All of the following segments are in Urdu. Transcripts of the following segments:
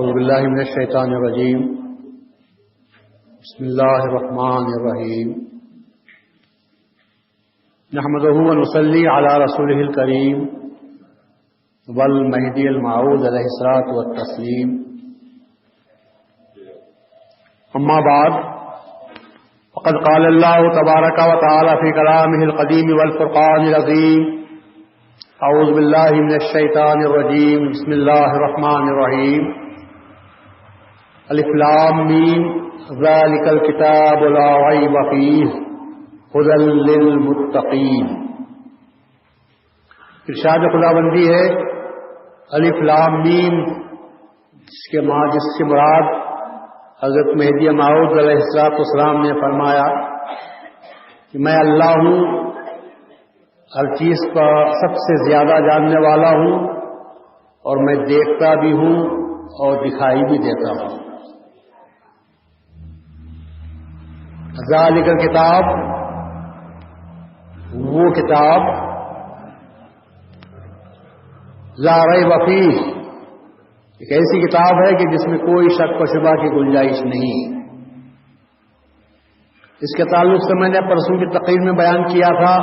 اعوذ باللہ من الشیطان الرجیم بسم اللہ الرحمن الرحیم نحمدہ ونصلی علی رسولہ الکریم والمہدی الموعود علیہ الصلاۃ والتسلیم اما بعد فقد قال اللہ تبارک وتعالی فی کلامہ القدیم والفرقان العظیم اعوذ باللہ من الشیطان الرجیم بسم اللہ الرحمن الرحیم الف لام میم ذالک الکتاب لا ریب فیہ ھدی للمتقین۔ ارشاد خداوندی ہے الف لام میم، جس سے مراد حضرت مہدی موعود علیہ السلام نے فرمایا کہ میں اللہ ہوں، ہر چیز کا سب سے زیادہ جاننے والا ہوں، اور میں دیکھتا بھی ہوں اور دکھائی بھی دیتا ہوں۔ ذالک الکتاب، وہ کتاب لا ریب فیہ، ایک ایسی کتاب ہے کہ جس میں کوئی شک و شبہ کی گنجائش نہیں۔ اس کے تعلق سے میں نے پرسوں کی تقریر میں بیان کیا تھا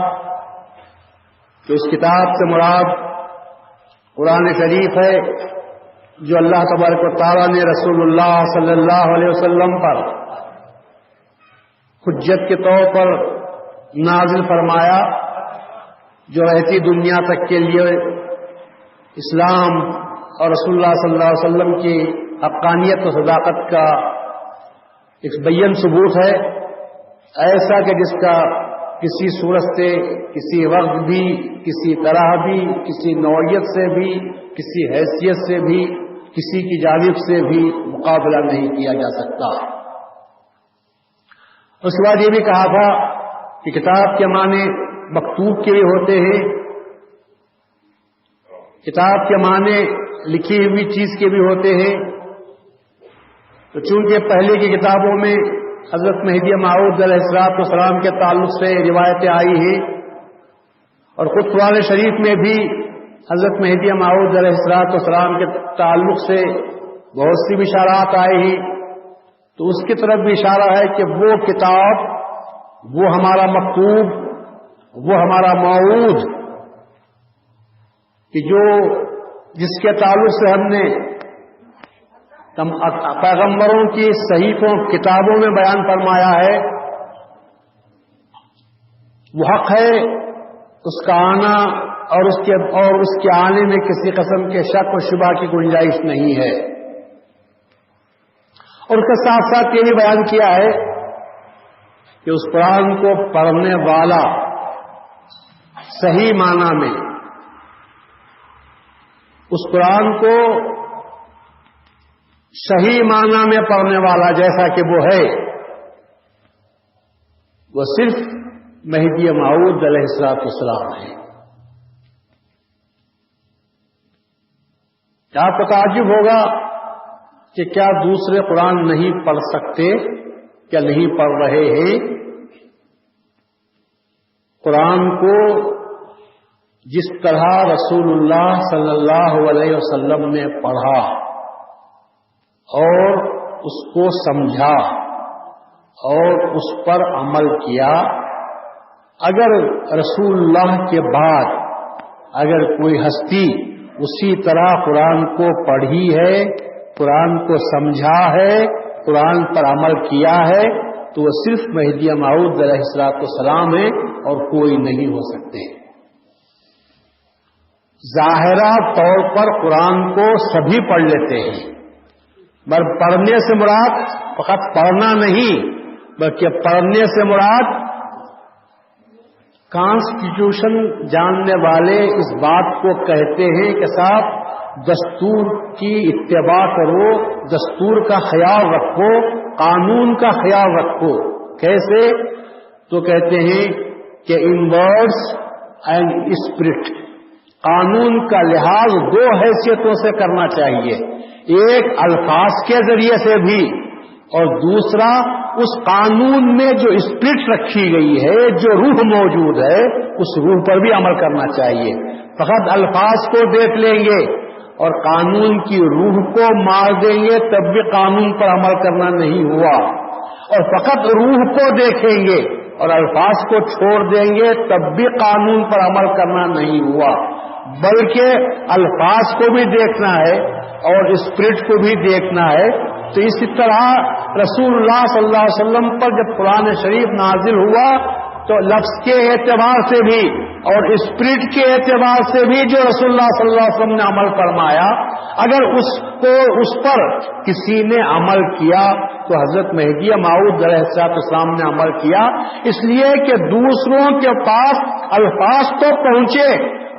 کہ اس کتاب سے مراد قرآن شریف ہے، جو اللہ تبارک و تعالیٰ نے رسول اللہ صلی اللہ علیہ وسلم پر حجت کے طور پر نازل فرمایا، جو رہتی دنیا تک کے لیے اسلام اور رسول اللہ صلی اللہ علیہ وسلم کی حقانیت و صداقت کا ایک بیان ثبوت ہے، ایسا کہ جس کا کسی صورت سے، کسی وقت بھی، کسی طرح بھی، کسی نوعیت سے بھی، کسی حیثیت سے بھی، کسی کی جانب سے بھی مقابلہ نہیں کیا جا سکتا۔ اس کے بعد یہ بھی کہا تھا کہ کتاب کے معنی مکتوب کے بھی ہوتے ہیں، کتاب کے معنی لکھی ہوئی چیز کے بھی ہوتے ہیں۔ تو چونکہ پہلے کی کتابوں میں حضرت مہدی موعود علیہ السلام کے تعلق سے روایتیں آئی ہیں، اور خود قرآن شریف میں بھی حضرت مہدی موعود علیہ السلام کے تعلق سے بہت سی بشارات آئی ہیں، تو اس کی طرف بھی اشارہ ہے کہ وہ کتاب، وہ ہمارا مکتوب، وہ ہمارا موعود، کہ جس کے تعلق سے ہم نے پیغمبروں کی صحیفوں کتابوں میں بیان فرمایا ہے، وہ حق ہے، اس کا آنا اور اس کے آنے میں کسی قسم کے شک و شبہ کی گنجائش نہیں ہے۔ اور اس کے ساتھ ساتھ یہ بھی بیان کیا ہے کہ اس قرآن کو پڑھنے والا صحیح معنی میں، اس قرآن کو صحیح معنی میں پڑھنے والا جیسا کہ وہ ہے، وہ صرف مہدی موعود علیہ السلام ہے۔ آپ کو تعجب ہوگا کہ کیا دوسرے قرآن نہیں پڑھ سکتے، کیا نہیں پڑھ رہے ہیں؟ قرآن کو جس طرح رسول اللہ صلی اللہ علیہ وسلم نے پڑھا اور اس کو سمجھا اور اس پر عمل کیا، اگر رسول اللہ کے بعد اگر کوئی ہستی اسی طرح قرآن کو پڑھی ہے، قرآن کو سمجھا ہے، قرآن پر عمل کیا ہے، تو وہ صرف مہدی موعود علیہ السلام ہے اور کوئی نہیں ہو سکتے۔ ظاہرہ طور پر قرآن کو سبھی پڑھ لیتے ہیں، مگر پڑھنے سے مراد فقط پڑھنا نہیں، بلکہ پڑھنے سے مراد کانسٹیٹیوشن جاننے والے اس بات کو کہتے ہیں کہ صاحب دستور کی اتباع کرو، دستور کا خیال رکھو، قانون کا خیال رکھو۔ کیسے؟ تو کہتے ہیں کہ ان ورڈز اینڈ اسپرٹ، قانون کا لحاظ دو حیثیتوں سے کرنا چاہیے، ایک الفاظ کے ذریعے سے بھی، اور دوسرا اس قانون میں جو اسپرٹ رکھی گئی ہے، جو روح موجود ہے، اس روح پر بھی عمل کرنا چاہیے۔ فقط الفاظ کو دیکھ لیں گے اور قانون کی روح کو مار دیں گے تب بھی قانون پر عمل کرنا نہیں ہوا، اور فقط روح کو دیکھیں گے اور الفاظ کو چھوڑ دیں گے تب بھی قانون پر عمل کرنا نہیں ہوا، بلکہ الفاظ کو بھی دیکھنا ہے اور اسپرٹ کو بھی دیکھنا ہے۔ تو اسی طرح رسول اللہ صلی اللہ علیہ وسلم پر جب قرآن شریف نازل ہوا تو لفظ کے اعتبار سے بھی اور اسپرٹ کے اعتبار سے بھی جو رسول اللہ صلی اللہ علیہ وسلم نے عمل فرمایا، اگر اس پر کسی نے عمل کیا تو حضرت مہدی موعود علیہ السلام نے عمل کیا، اس لیے کہ دوسروں کے پاس الفاظ تو پہنچے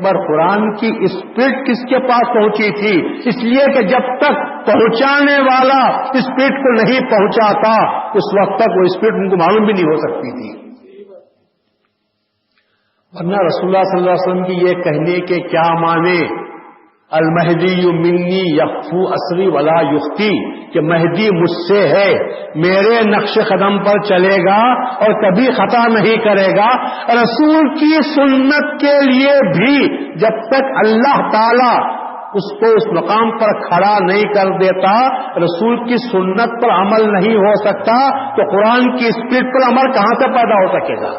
پر قرآن کی اسپرٹ کس کے پاس پہنچی تھی؟ اس لیے کہ جب تک پہنچانے والا اسپرٹ کو نہیں پہنچاتا اس وقت تک وہ اسپرٹ ان کو معلوم بھی نہیں ہو سکتی تھی۔ ورنہ رسول اللہ صلی اللہ علیہ وسلم کی یہ کہنے کے کیا معنی المہدی منی یخفو اسری ولا یختی، کہ مہدی مجھ سے ہے، میرے نقش قدم پر چلے گا اور کبھی خطا نہیں کرے گا۔ رسول کی سنت کے لیے بھی جب تک اللہ تعالی اس کو اس مقام پر کھڑا نہیں کر دیتا، رسول کی سنت پر عمل نہیں ہو سکتا، تو قرآن کی اسپرٹ پر عمل کہاں سے پیدا ہو سکے گا؟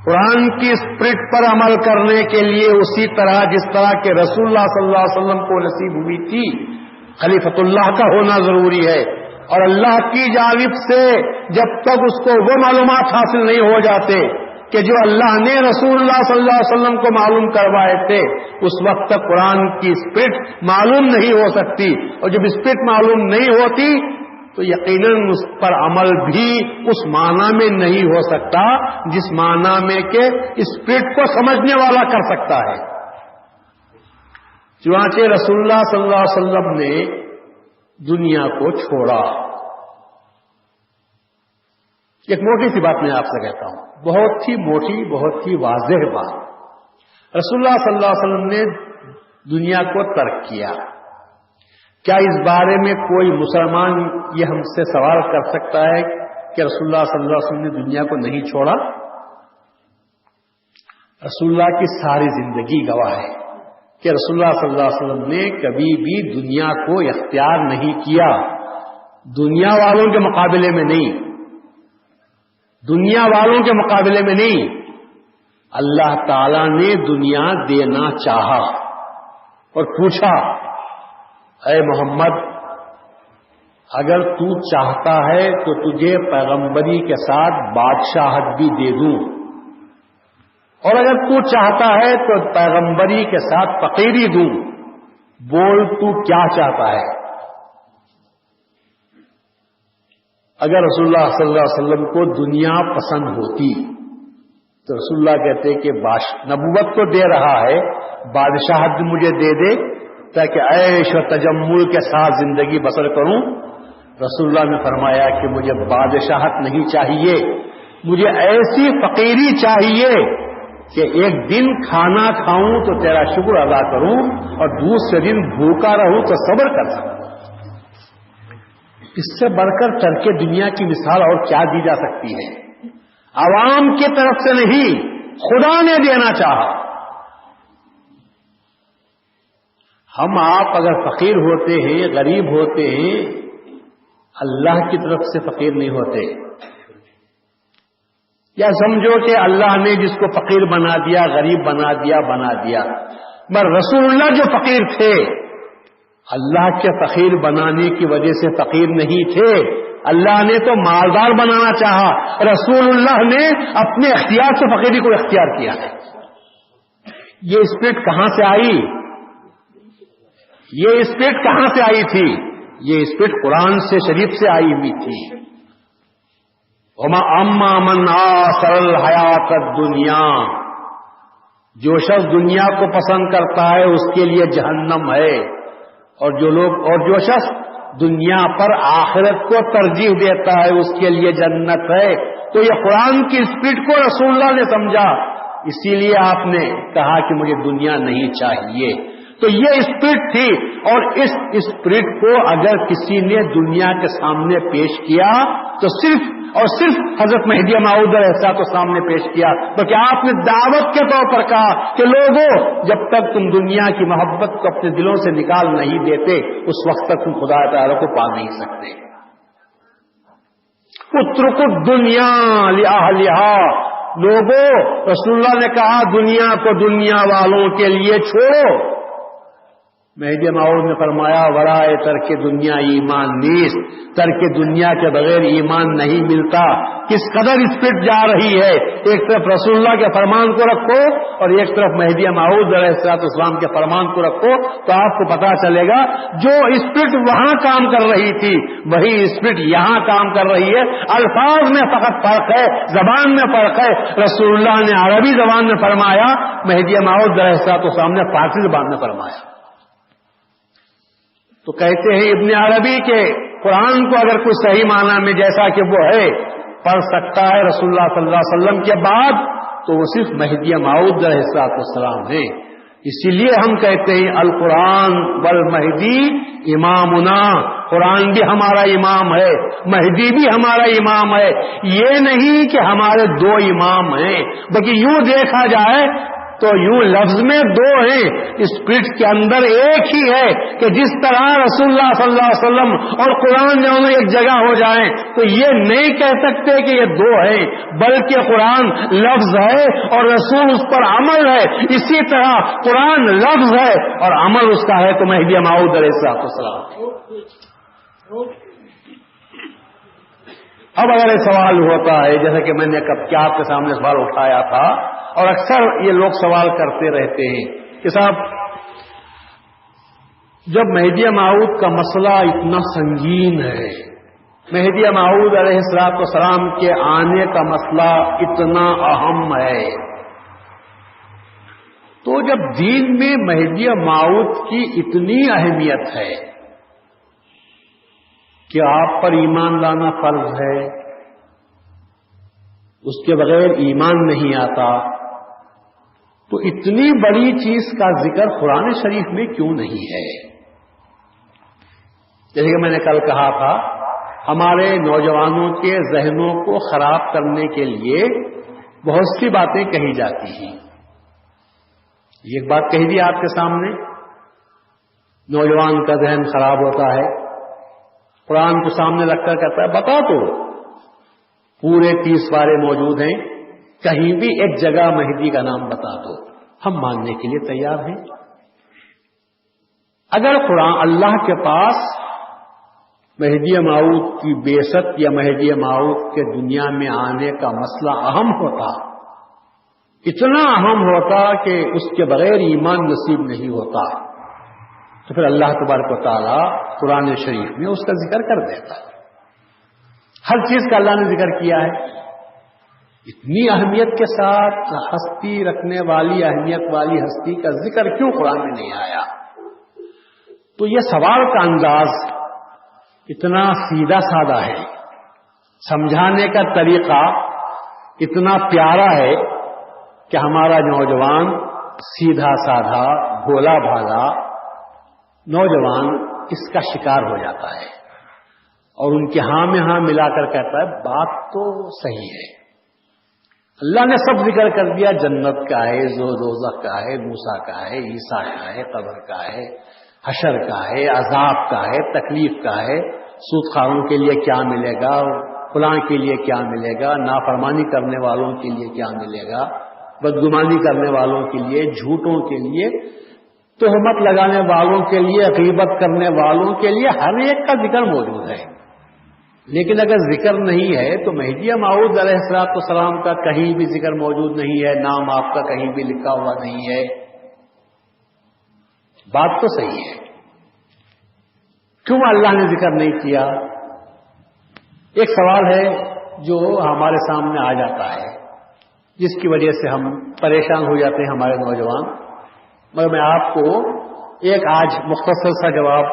قرآن کی اسپرٹ پر عمل کرنے کے لیے اسی طرح جس طرح کہ رسول اللہ صلی اللہ علیہ وسلم کو نصیب ہوئی تھی خلیفۃ اللہ کا ہونا ضروری ہے، اور اللہ کی جانب سے جب تک اس کو وہ معلومات حاصل نہیں ہو جاتے کہ جو اللہ نے رسول اللہ صلی اللہ علیہ وسلم کو معلوم کروائے تھے، اس وقت تک قرآن کی اسپرٹ معلوم نہیں ہو سکتی، اور جب اسپرٹ معلوم نہیں ہوتی تو یقیناً اس پر عمل بھی اس معنی میں نہیں ہو سکتا جس معنی میں کہ اسپرٹ کو سمجھنے والا کر سکتا ہے۔ چنانچہ رسول اللہ صلی اللہ علیہ وسلم نے دنیا کو چھوڑا۔ ایک موٹی سی بات میں آپ سے کہتا ہوں، بہت ہی موٹی، بہت ہی واضح بات۔ رسول اللہ صلی اللہ علیہ وسلم نے دنیا کو ترک کیا۔ کیا اس بارے میں کوئی مسلمان یہ ہم سے سوال کر سکتا ہے کہ رسول اللہ صلی اللہ علیہ وسلم نے دنیا کو نہیں چھوڑا؟ رسول اللہ کی ساری زندگی گواہ ہے کہ رسول اللہ صلی اللہ علیہ وسلم نے کبھی بھی دنیا کو اختیار نہیں کیا، دنیا والوں کے مقابلے میں نہیں، دنیا والوں کے مقابلے میں نہیں، اللہ تعالی نے دنیا دینا چاہا اور پوچھا، اے محمد اگر تو چاہتا ہے تو تجھے پیغمبری کے ساتھ بادشاہت بھی دے دوں، اور اگر تو چاہتا ہے تو پیغمبری کے ساتھ فقیری دوں، بول تو کیا چاہتا ہے؟ اگر رسول اللہ صلی اللہ علیہ وسلم کو دنیا پسند ہوتی تو رسول اللہ کہتے کہ نبوت تو دے رہا ہے، بادشاہت بھی مجھے دے دے تاکہ عیش و تجمل کے ساتھ زندگی بسر کروں۔ رسول اللہ نے فرمایا کہ مجھے بادشاہت نہیں چاہیے، مجھے ایسی فقیری چاہیے کہ ایک دن کھانا کھاؤں تو تیرا شکر ادا کروں اور دوسرے دن بھوکا رہوں تو صبر کر سکوں۔ اس سے بڑھ کر ترک دنیا کی مثال اور کیا دی جا سکتی ہے؟ عوام کی طرف سے نہیں، خدا نے دینا چاہا۔ ہم آپ اگر فقیر ہوتے ہیں، غریب ہوتے ہیں، اللہ کی طرف سے فقیر نہیں ہوتے، یا سمجھو کہ اللہ نے جس کو فقیر بنا دیا، غریب بنا دیا، مگر رسول اللہ جو فقیر تھے اللہ کے فقیر بنانے کی وجہ سے فقیر نہیں تھے، اللہ نے تو مالدار بنانا چاہا، رسول اللہ نے اپنے اختیار سے فقیری کو اختیار کیا ہے۔ یہ اسپرٹ کہاں سے آئی؟ یہ اسپرٹ کہاں سے آئی تھی؟ یہ اسپرٹ قرآن سے شریف سے آئی ہوئی تھی۔ اما من آثر الحیات الدنیا، جو شخص دنیا کو پسند کرتا ہے اس کے لیے جہنم ہے، اور جو شخص دنیا پر آخرت کو ترجیح دیتا ہے اس کے لیے جنت ہے۔ تو یہ قرآن کی اسپرٹ کو رسول اللہ نے سمجھا، اسی لیے آپ نے کہا کہ مجھے دنیا نہیں چاہیے۔ تو یہ اسپرٹ تھی، اور اس اسپرٹ کو اگر کسی نے دنیا کے سامنے پیش کیا تو صرف اور صرف حضرت مہدی موعود علیہ السلام کو سامنے پیش کیا، بلکہ آپ نے دعوت کے طور پر کہا کہ لوگوں، جب تک تم دنیا کی محبت کو اپنے دلوں سے نکال نہیں دیتے اس وقت تک تم خدا تعالی کو پا نہیں سکتے۔ اترکوا الدنیا لأہلہا، لوگوں، رسول اللہ نے کہا دنیا کو دنیا والوں کے لیے چھوڑو۔ مہدی موعود نے فرمایا ورائے ترک دنیا ایمان نیست، ترک دنیا کے بغیر ایمان نہیں ملتا۔ کس قدر اسپرٹ جا رہی ہے، ایک طرف رسول اللہ کے فرمان کو رکھو اور ایک طرف مہدی موعود علیہ السلام کے فرمان کو رکھو تو آپ کو پتا چلے گا جو اسپرٹ وہاں کام کر رہی تھی وہی اسپرٹ یہاں کام کر رہی ہے۔ الفاظ میں فقط فرق ہے، زبان میں فرق ہے۔ رسول اللہ نے عربی زبان میں فرمایا، مہدی موعود علیہ السلام نے فارسی زبان میں فرمایا۔ تو کہتے ہیں ابن عربی کے قرآن کو اگر کوئی صحیح معنی میں جیسا کہ وہ ہے پڑھ سکتا ہے رسول اللہ صلی اللہ علیہ وسلم کے بعد تو وہ صرف مہدی موعود علیہ السلام ہے۔ اسی لیے ہم کہتے ہیں القرآن والمہدی امامنا، قرآن بھی ہمارا امام ہے، مہدی بھی ہمارا امام ہے۔ یہ نہیں کہ ہمارے دو امام ہیں، بلکہ یوں دیکھا جائے تو یوں لفظ میں دو ہیں، اسپرٹ کے اندر ایک ہی ہے کہ جس طرح رسول اللہ صلی اللہ علیہ وسلم اور قرآن دونوں ایک جگہ ہو جائیں تو یہ نہیں کہہ سکتے کہ یہ دو ہیں، بلکہ قرآن لفظ ہے اور رسول اس پر عمل ہے۔ اسی طرح قرآن لفظ ہے اور عمل اس کا ہے تو مہدی موعود علیہ السلام۔ اب اگر یہ سوال ہوتا ہے جیسا کہ میں نے کیا آپ کے سامنے سوال اٹھایا تھا اور اکثر یہ لوگ سوال کرتے رہتے ہیں کہ صاحب جب مہدی موعود کا مسئلہ اتنا سنگین ہے، مہدی موعود علیہ السلام کے آنے کا مسئلہ اتنا اہم ہے، تو جب دین میں مہدی موعود کی اتنی اہمیت ہے کہ آپ پر ایمان لانا فرض ہے، اس کے بغیر ایمان نہیں آتا، تو اتنی بڑی چیز کا ذکر قرآن شریف میں کیوں نہیں ہے؟ جیسے کہ میں نے کل کہا تھا ہمارے نوجوانوں کے ذہنوں کو خراب کرنے کے لیے بہت سی باتیں کہی جاتی ہیں۔ ایک بات کہی دی آپ کے سامنے، نوجوان کا ذہن خراب ہوتا ہے، قرآن کو سامنے رکھ کر کہتا ہے بتا تو پورے 30 پارے موجود ہیں، کہیں بھی ایک جگہ مہدی کا نام بتا دو، ہم ماننے کے لیے تیار ہیں۔ اگر قرآن اللہ کے پاس مہدی موعود کی بعثت یا مہدی موعود کے دنیا میں آنے کا مسئلہ اہم ہوتا، اتنا اہم ہوتا کہ اس کے بغیر ایمان نصیب نہیں ہوتا، تو پھر اللہ تبارک و تعالی قرآن شریف میں اس کا ذکر کر دیتا۔ ہر چیز کا اللہ نے ذکر کیا ہے، اتنی اہمیت کے ساتھ ہستی رکھنے والی اہمیت والی ہستی کا ذکر کیوں قرآن میں نہیں آیا؟ تو یہ سوال کا انداز اتنا سیدھا سادہ ہے، سمجھانے کا طریقہ اتنا پیارا ہے کہ ہمارا نوجوان سیدھا سادھا بھولا بھالا نوجوان اس کا شکار ہو جاتا ہے اور ان کے ہاں میں ہاں ملا کر کہتا ہے بات تو صحیح ہے، اللہ نے سب ذکر کر دیا، جنت کا ہے، دوزخ کا ہے، موسیٰ کا ہے، عیسیٰ کا ہے، قبر کا ہے، حشر کا ہے، عذاب کا ہے، تکلیف کا ہے، سود خوروں کے لیے کیا ملے گا، فلاں کے لیے کیا ملے گا، نافرمانی کرنے والوں کے لیے کیا ملے گا، بدگمانی کرنے والوں کے لیے، جھوٹوں کے لیے، تہمت لگانے والوں کے لیے، غیبت کرنے والوں کے لیے، ہر ایک کا ذکر موجود ہے۔ لیکن اگر ذکر نہیں ہے تو مہدی موعود علیہ السلام کا کہیں بھی ذکر موجود نہیں ہے، نام آپ کا کہیں بھی لکھا ہوا نہیں ہے، بات تو صحیح ہے، کیوں اللہ نے ذکر نہیں کیا؟ ایک سوال ہے جو ہمارے سامنے آ جاتا ہے جس کی وجہ سے ہم پریشان ہو جاتے ہیں ہمارے نوجوان، مگر میں آپ کو ایک آج مختصر سا جواب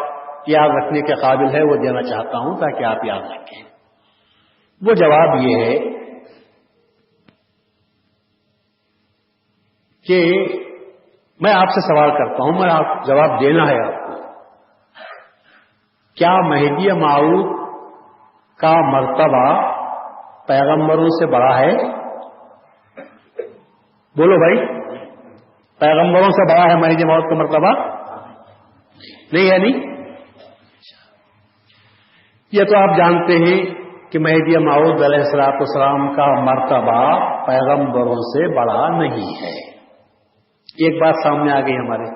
یاد رکھنے کے قابل ہے وہ دینا چاہتا ہوں تاکہ آپ یاد رکھیں۔ وہ جواب یہ ہے کہ میں آپ سے سوال کرتا ہوں، میں آپ جواب دینا ہے آپ کو کیا مہدی موعود کا مرتبہ پیغمبروں سے بڑا ہے؟ بولو بھائی، پیغمبروں سے بڑا ہے مہدی موعود کا مرتبہ؟ نہیں ہے، نہیں۔ یہ تو آپ جانتے ہیں کہ مہدی موعود علیہ السلام کا مرتبہ پیغمبروں سے بڑا نہیں ہے۔ ایک بات سامنے آ گئی ہمارے۔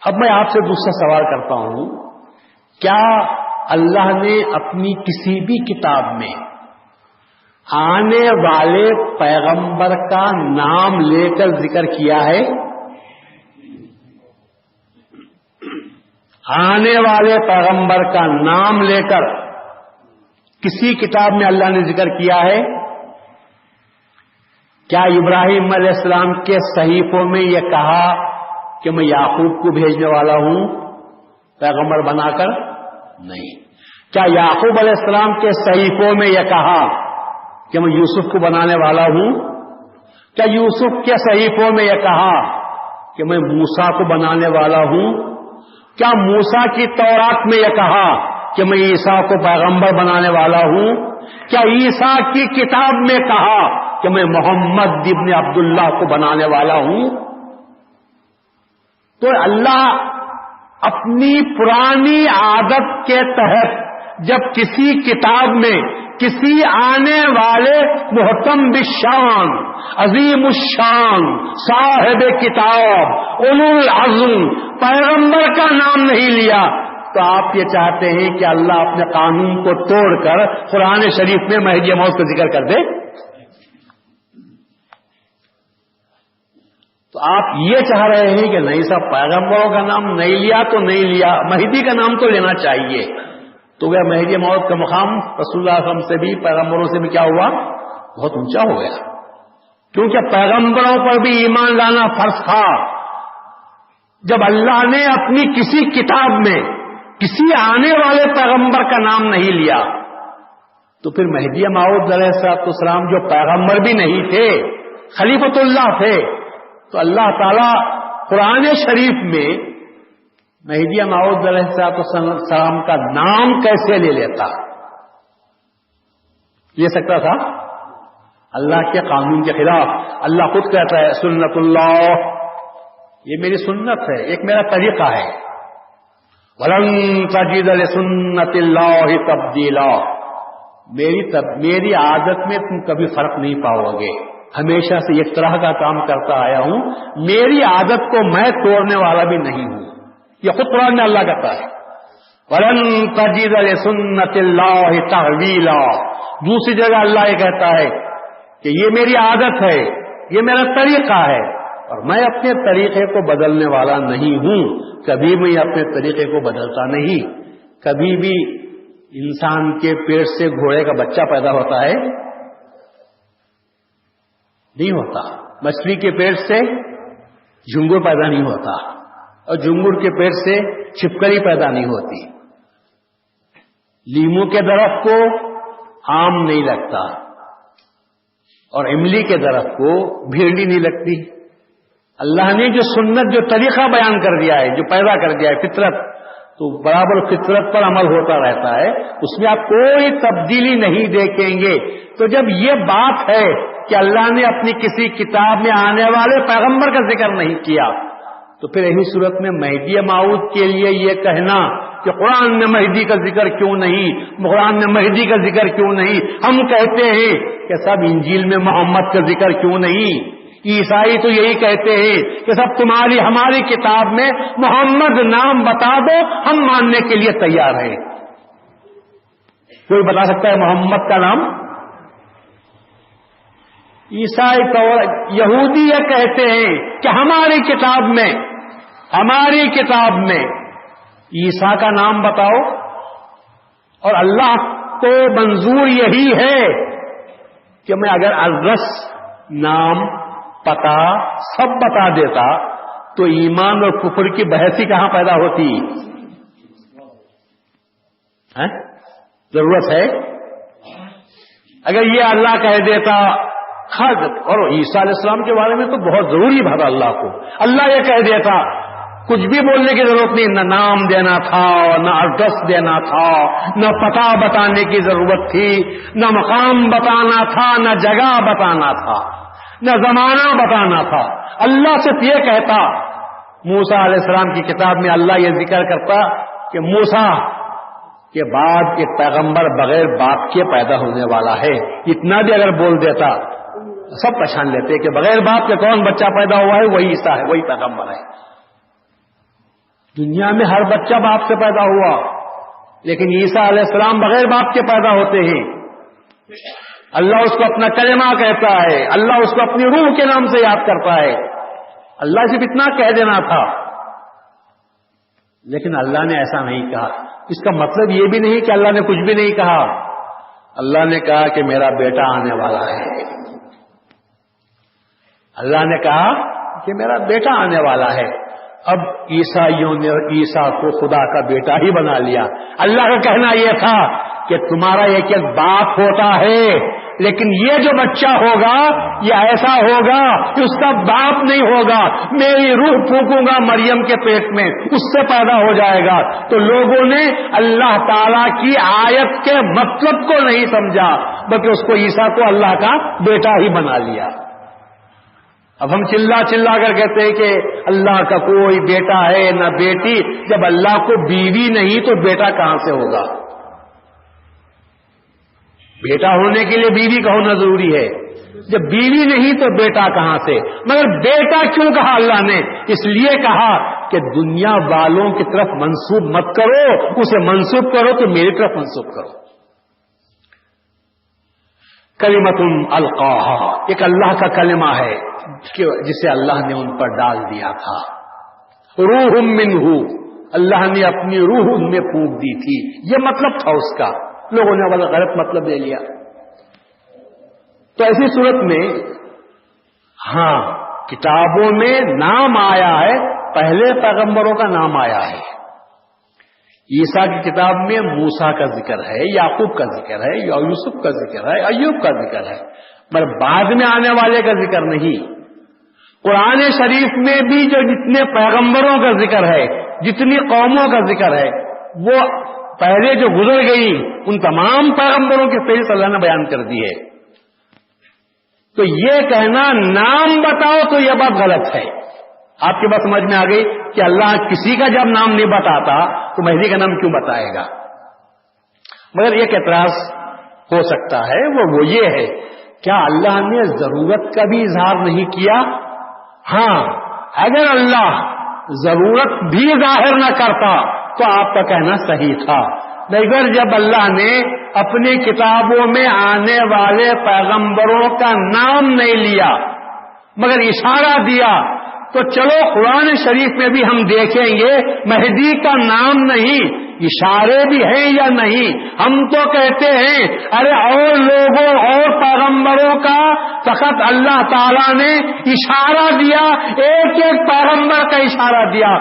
اب میں آپ سے دوسرا سوال کرتا ہوں، کیا اللہ نے اپنی کسی بھی کتاب میں آنے والے پیغمبر کا نام لے کر ذکر کیا ہے؟ آنے والے پیغمبر کا نام لے کر کسی کتاب میں اللہ نے ذکر کیا ہے؟ کیا ابراہیم علیہ السلام کے صحیفوں میں یہ کہا کہ میں یعقوب کو بھیجنے والا ہوں پیغمبر بنا کر؟ نہیں۔ کیا یعقوب علیہ السلام کے صحیفوں میں یہ کہا کہ میں یوسف کو بنانے والا ہوں؟ کیا یوسف کے صحیفوں میں یہ کہا کہ میں موسیٰ کو بنانے والا ہوں؟ کیا موسیٰ کی تورات میں یہ کہا کہ میں عیسیٰ کو پیغمبر بنانے والا ہوں؟ کیا عیسیٰ کی کتاب میں کہا کہ میں محمد ابن عبداللہ کو بنانے والا ہوں؟ تو اللہ اپنی پرانی عادت کے تحت جب کسی کتاب میں کسی آنے والے محتم بالشان، عظیم الشان، صاحب کتاب، اولو العزم پیغمبر کا نام نہیں لیا، تو آپ یہ چاہتے ہیں کہ اللہ اپنے قانون کو توڑ کر قرآن شریف میں مہدی موعود کا ذکر کر دے؟ تو آپ یہ چاہ رہے ہیں کہ نہیں صاحب پیغمبروں کا نام نہیں لیا تو نہیں لیا، مہدی کا نام تو لینا چاہیے۔ تو وہ مہدی موعود کا مقام رسول اللہ صلی اللہ علیہ وسلم سے بھی پیغمبروں سے بھی کیا ہوا؟ بہت اونچا ہو گیا، کیونکہ پیغمبروں پر بھی ایمان لانا فرض تھا۔ جب اللہ نے اپنی کسی کتاب میں کسی آنے والے پیغمبر کا نام نہیں لیا، تو پھر مہدی موعود علیہ السلام جو پیغمبر بھی نہیں تھے، خلیفۃ اللہ تھے، تو اللہ تعالیٰ قرآن شریف میں مہدی موعود علیہ السلام کا نام کیسے لے لیتا؟ لے سکتا تھا؟ اللہ کے قانون کے خلاف۔ اللہ خود کہتا ہے سنت اللہ، یہ میری سنت ہے، ایک میرا طریقہ ہے۔ وَلَن تَجِدَ لِسُنَّتِ اللَّهِ تَبْدِيلًا، میری عادت میں تم کبھی فرق نہیں پاؤ گے، ہمیشہ سے ایک طرح کا کام کرتا آیا ہوں، میری عادت کو میں توڑنے والا بھی نہیں ہوں۔ یہ خود قرآن میں اللہ کہتا ہے وَلَن تَجِدَ لِسُنَّتِ اللَّهِ تَحْوِيلًا۔ دوسری جگہ اللہ یہ کہتا ہے کہ یہ میری عادت ہے، یہ میرا طریقہ ہے، اور میں اپنے طریقے کو بدلنے والا نہیں ہوں، کبھی میں اپنے طریقے کو بدلتا نہیں۔ کبھی بھی انسان کے پیٹ سے گھوڑے کا بچہ پیدا ہوتا ہے؟ نہیں ہوتا۔ مچھلی کے پیٹ سے جھنگر پیدا نہیں ہوتا، اور جھنگر کے پیٹ سے چھپکلی پیدا نہیں ہوتی۔ لیمو کے درخت کو آم نہیں لگتا، اور املی کے درخت کو بھیڑی نہیں لگتی۔ اللہ نے جو سنت، جو طریقہ بیان کر دیا ہے، جو پیدا کر دیا ہے فطرت، تو برابر فطرت پر عمل ہوتا رہتا ہے، اس میں آپ کوئی تبدیلی نہیں دیکھیں گے۔ تو جب یہ بات ہے کہ اللہ نے اپنی کسی کتاب میں آنے والے پیغمبر کا ذکر نہیں کیا، تو پھر یہی صورت میں مہدی موعود کے لیے یہ کہنا کہ قرآن میں مہدی کا ذکر کیوں نہیں، قرآن میں مہدی کا ذکر کیوں نہیں؟ ہم کہتے ہیں کہ سب انجیل میں محمد کا ذکر کیوں نہیں؟ عیسائی تو یہی کہتے ہیں کہ سب ہماری کتاب میں محمد نام بتا دو، ہم ماننے کے لیے تیار ہیں۔ کوئی بتا سکتا ہے محمد کا نام؟ عیسائی تو یہودی یہ کہتے ہیں کہ ہماری کتاب میں عیسیٰ کا نام بتاؤ، اور اللہ کو منظور یہی ہے کہ میں اگر ایڈریس، نام، پتہ سب بتا دیتا تو ایمان اور کفر کی بحث ہی کہاں پیدا ہوتی؟ ضرورت ہے؟ اگر یہ اللہ کہہ دیتا، اور عیسیٰ علیہ السلام کے بارے میں تو بہت ضروری بھرا اللہ کو، اللہ یہ کہہ دیتا کچھ بھی بولنے کی ضرورت نہیں، نہ نام دینا تھا، نہ ایڈریس دینا تھا، نہ پتہ بتانے کی ضرورت تھی، نہ مقام بتانا تھا، نہ جگہ بتانا تھا، نہ زمانہ بتانا تھا۔ اللہ صرف یہ کہتا، موسیٰ علیہ السلام کی کتاب میں اللہ یہ ذکر کرتا کہ موسیٰ کے بعد ایک پیغمبر بغیر باپ کے پیدا ہونے والا ہے، اتنا بھی اگر بول دیتا سب پہچان لیتے کہ بغیر باپ کے کون بچہ پیدا ہوا ہے، وہی عیسیٰ ہے، وہی پیغمبر ہے۔ دنیا میں ہر بچہ باپ سے پیدا ہوا، لیکن عیسیٰ علیہ السلام بغیر باپ کے پیدا ہوتے ہیں۔ اللہ اس کو اپنا کلمہ کہتا ہے، اللہ اس کو اپنی روح کے نام سے یاد کرتا ہے۔ اللہ صرف اتنا کہہ دینا تھا، لیکن اللہ نے ایسا نہیں کہا۔ اس کا مطلب یہ بھی نہیں کہ اللہ نے کچھ بھی نہیں کہا۔ اللہ نے کہا کہ میرا بیٹا آنے والا ہے۔ اللہ نے کہا کہ میرا بیٹا آنے والا ہے۔ اب عیسائیوں نے عیسیٰ کو خدا کا بیٹا ہی بنا لیا۔ اللہ کا کہنا یہ تھا کہ تمہارا ایک ایک باپ ہوتا ہے، لیکن یہ جو بچہ ہوگا یہ ایسا ہوگا کہ اس کا باپ نہیں ہوگا، میری روح پھونکوں گا مریم کے پیٹ میں، اس سے پیدا ہو جائے گا۔ تو لوگوں نے اللہ تعالی کی آیت کے مطلب کو نہیں سمجھا، بلکہ اس کو عیسیٰ کو اللہ کا بیٹا ہی بنا لیا۔ اب ہم چلا چلا کر کہتے ہیں کہ اللہ کا کوئی بیٹا ہے نہ بیٹی، جب اللہ کو بیوی نہیں تو بیٹا کہاں سے ہوگا؟ بیٹا ہونے کے لیے بیوی کا ہونا ضروری ہے، جب بیوی نہیں تو بیٹا کہاں سے؟ مگر بیٹا کیوں کہا اللہ نے؟ اس لیے کہا کہ دنیا والوں کی طرف منسوب مت کرو، اسے منسوب کرو تو میری طرف منسوب کرو۔ کلمۃ القاہا، ایک اللہ کا کلمہ ہے جسے اللہ نے ان پر ڈال دیا تھا۔ روح منہ، اللہ نے اپنی روح ان میں پھونک دی تھی، یہ مطلب تھا اس کا۔ لوگوں نے بڑا غلط مطلب لے لیا۔ تو ایسی صورت میں ہاں کتابوں میں نام آیا ہے، پہلے پیغمبروں کا نام آیا ہے۔ عیسیٰ کی کتاب میں موسیٰ کا ذکر ہے، یعقوب کا ذکر ہے، یوسف کا ذکر ہے، ایوب کا ذکر ہے، مگر بعد میں آنے والے کا ذکر نہیں۔ قرآن شریف میں بھی جو جتنے پیغمبروں کا ذکر ہے، جتنی قوموں کا ذکر ہے، وہ پہلے جو گزر گئی ان تمام پیغمبروں کی فہرست اللہ نے بیان کر دی ہے۔ تو یہ کہنا نام بتاؤ تو یہ بات غلط ہے۔ آپ کی بات سمجھ میں آ گئی کہ اللہ کسی کا جب نام نہیں بتاتا تو مہدی کا نام کیوں بتائے گا؟ مگر ایک اعتراض ہو سکتا ہے، وہ یہ ہے، کیا اللہ نے ضرورت کا بھی اظہار نہیں کیا؟ ہاں، اگر اللہ ضرورت بھی ظاہر نہ کرتا تو آپ کا کہنا صحیح تھا، مگر جب اللہ نے اپنی کتابوں میں آنے والے پیغمبروں کا نام نہیں لیا مگر اشارہ دیا، تو چلو قرآن شریف میں بھی ہم دیکھیں گے مہدی کا نام نہیں، اشارے بھی ہیں یا نہیں۔ ہم تو کہتے ہیں ارے اور لوگوں اور پیغمبروں کا فقط اللہ تعالیٰ نے اشارہ دیا، ایک ایک پیغمبر کا اشارہ دیا۔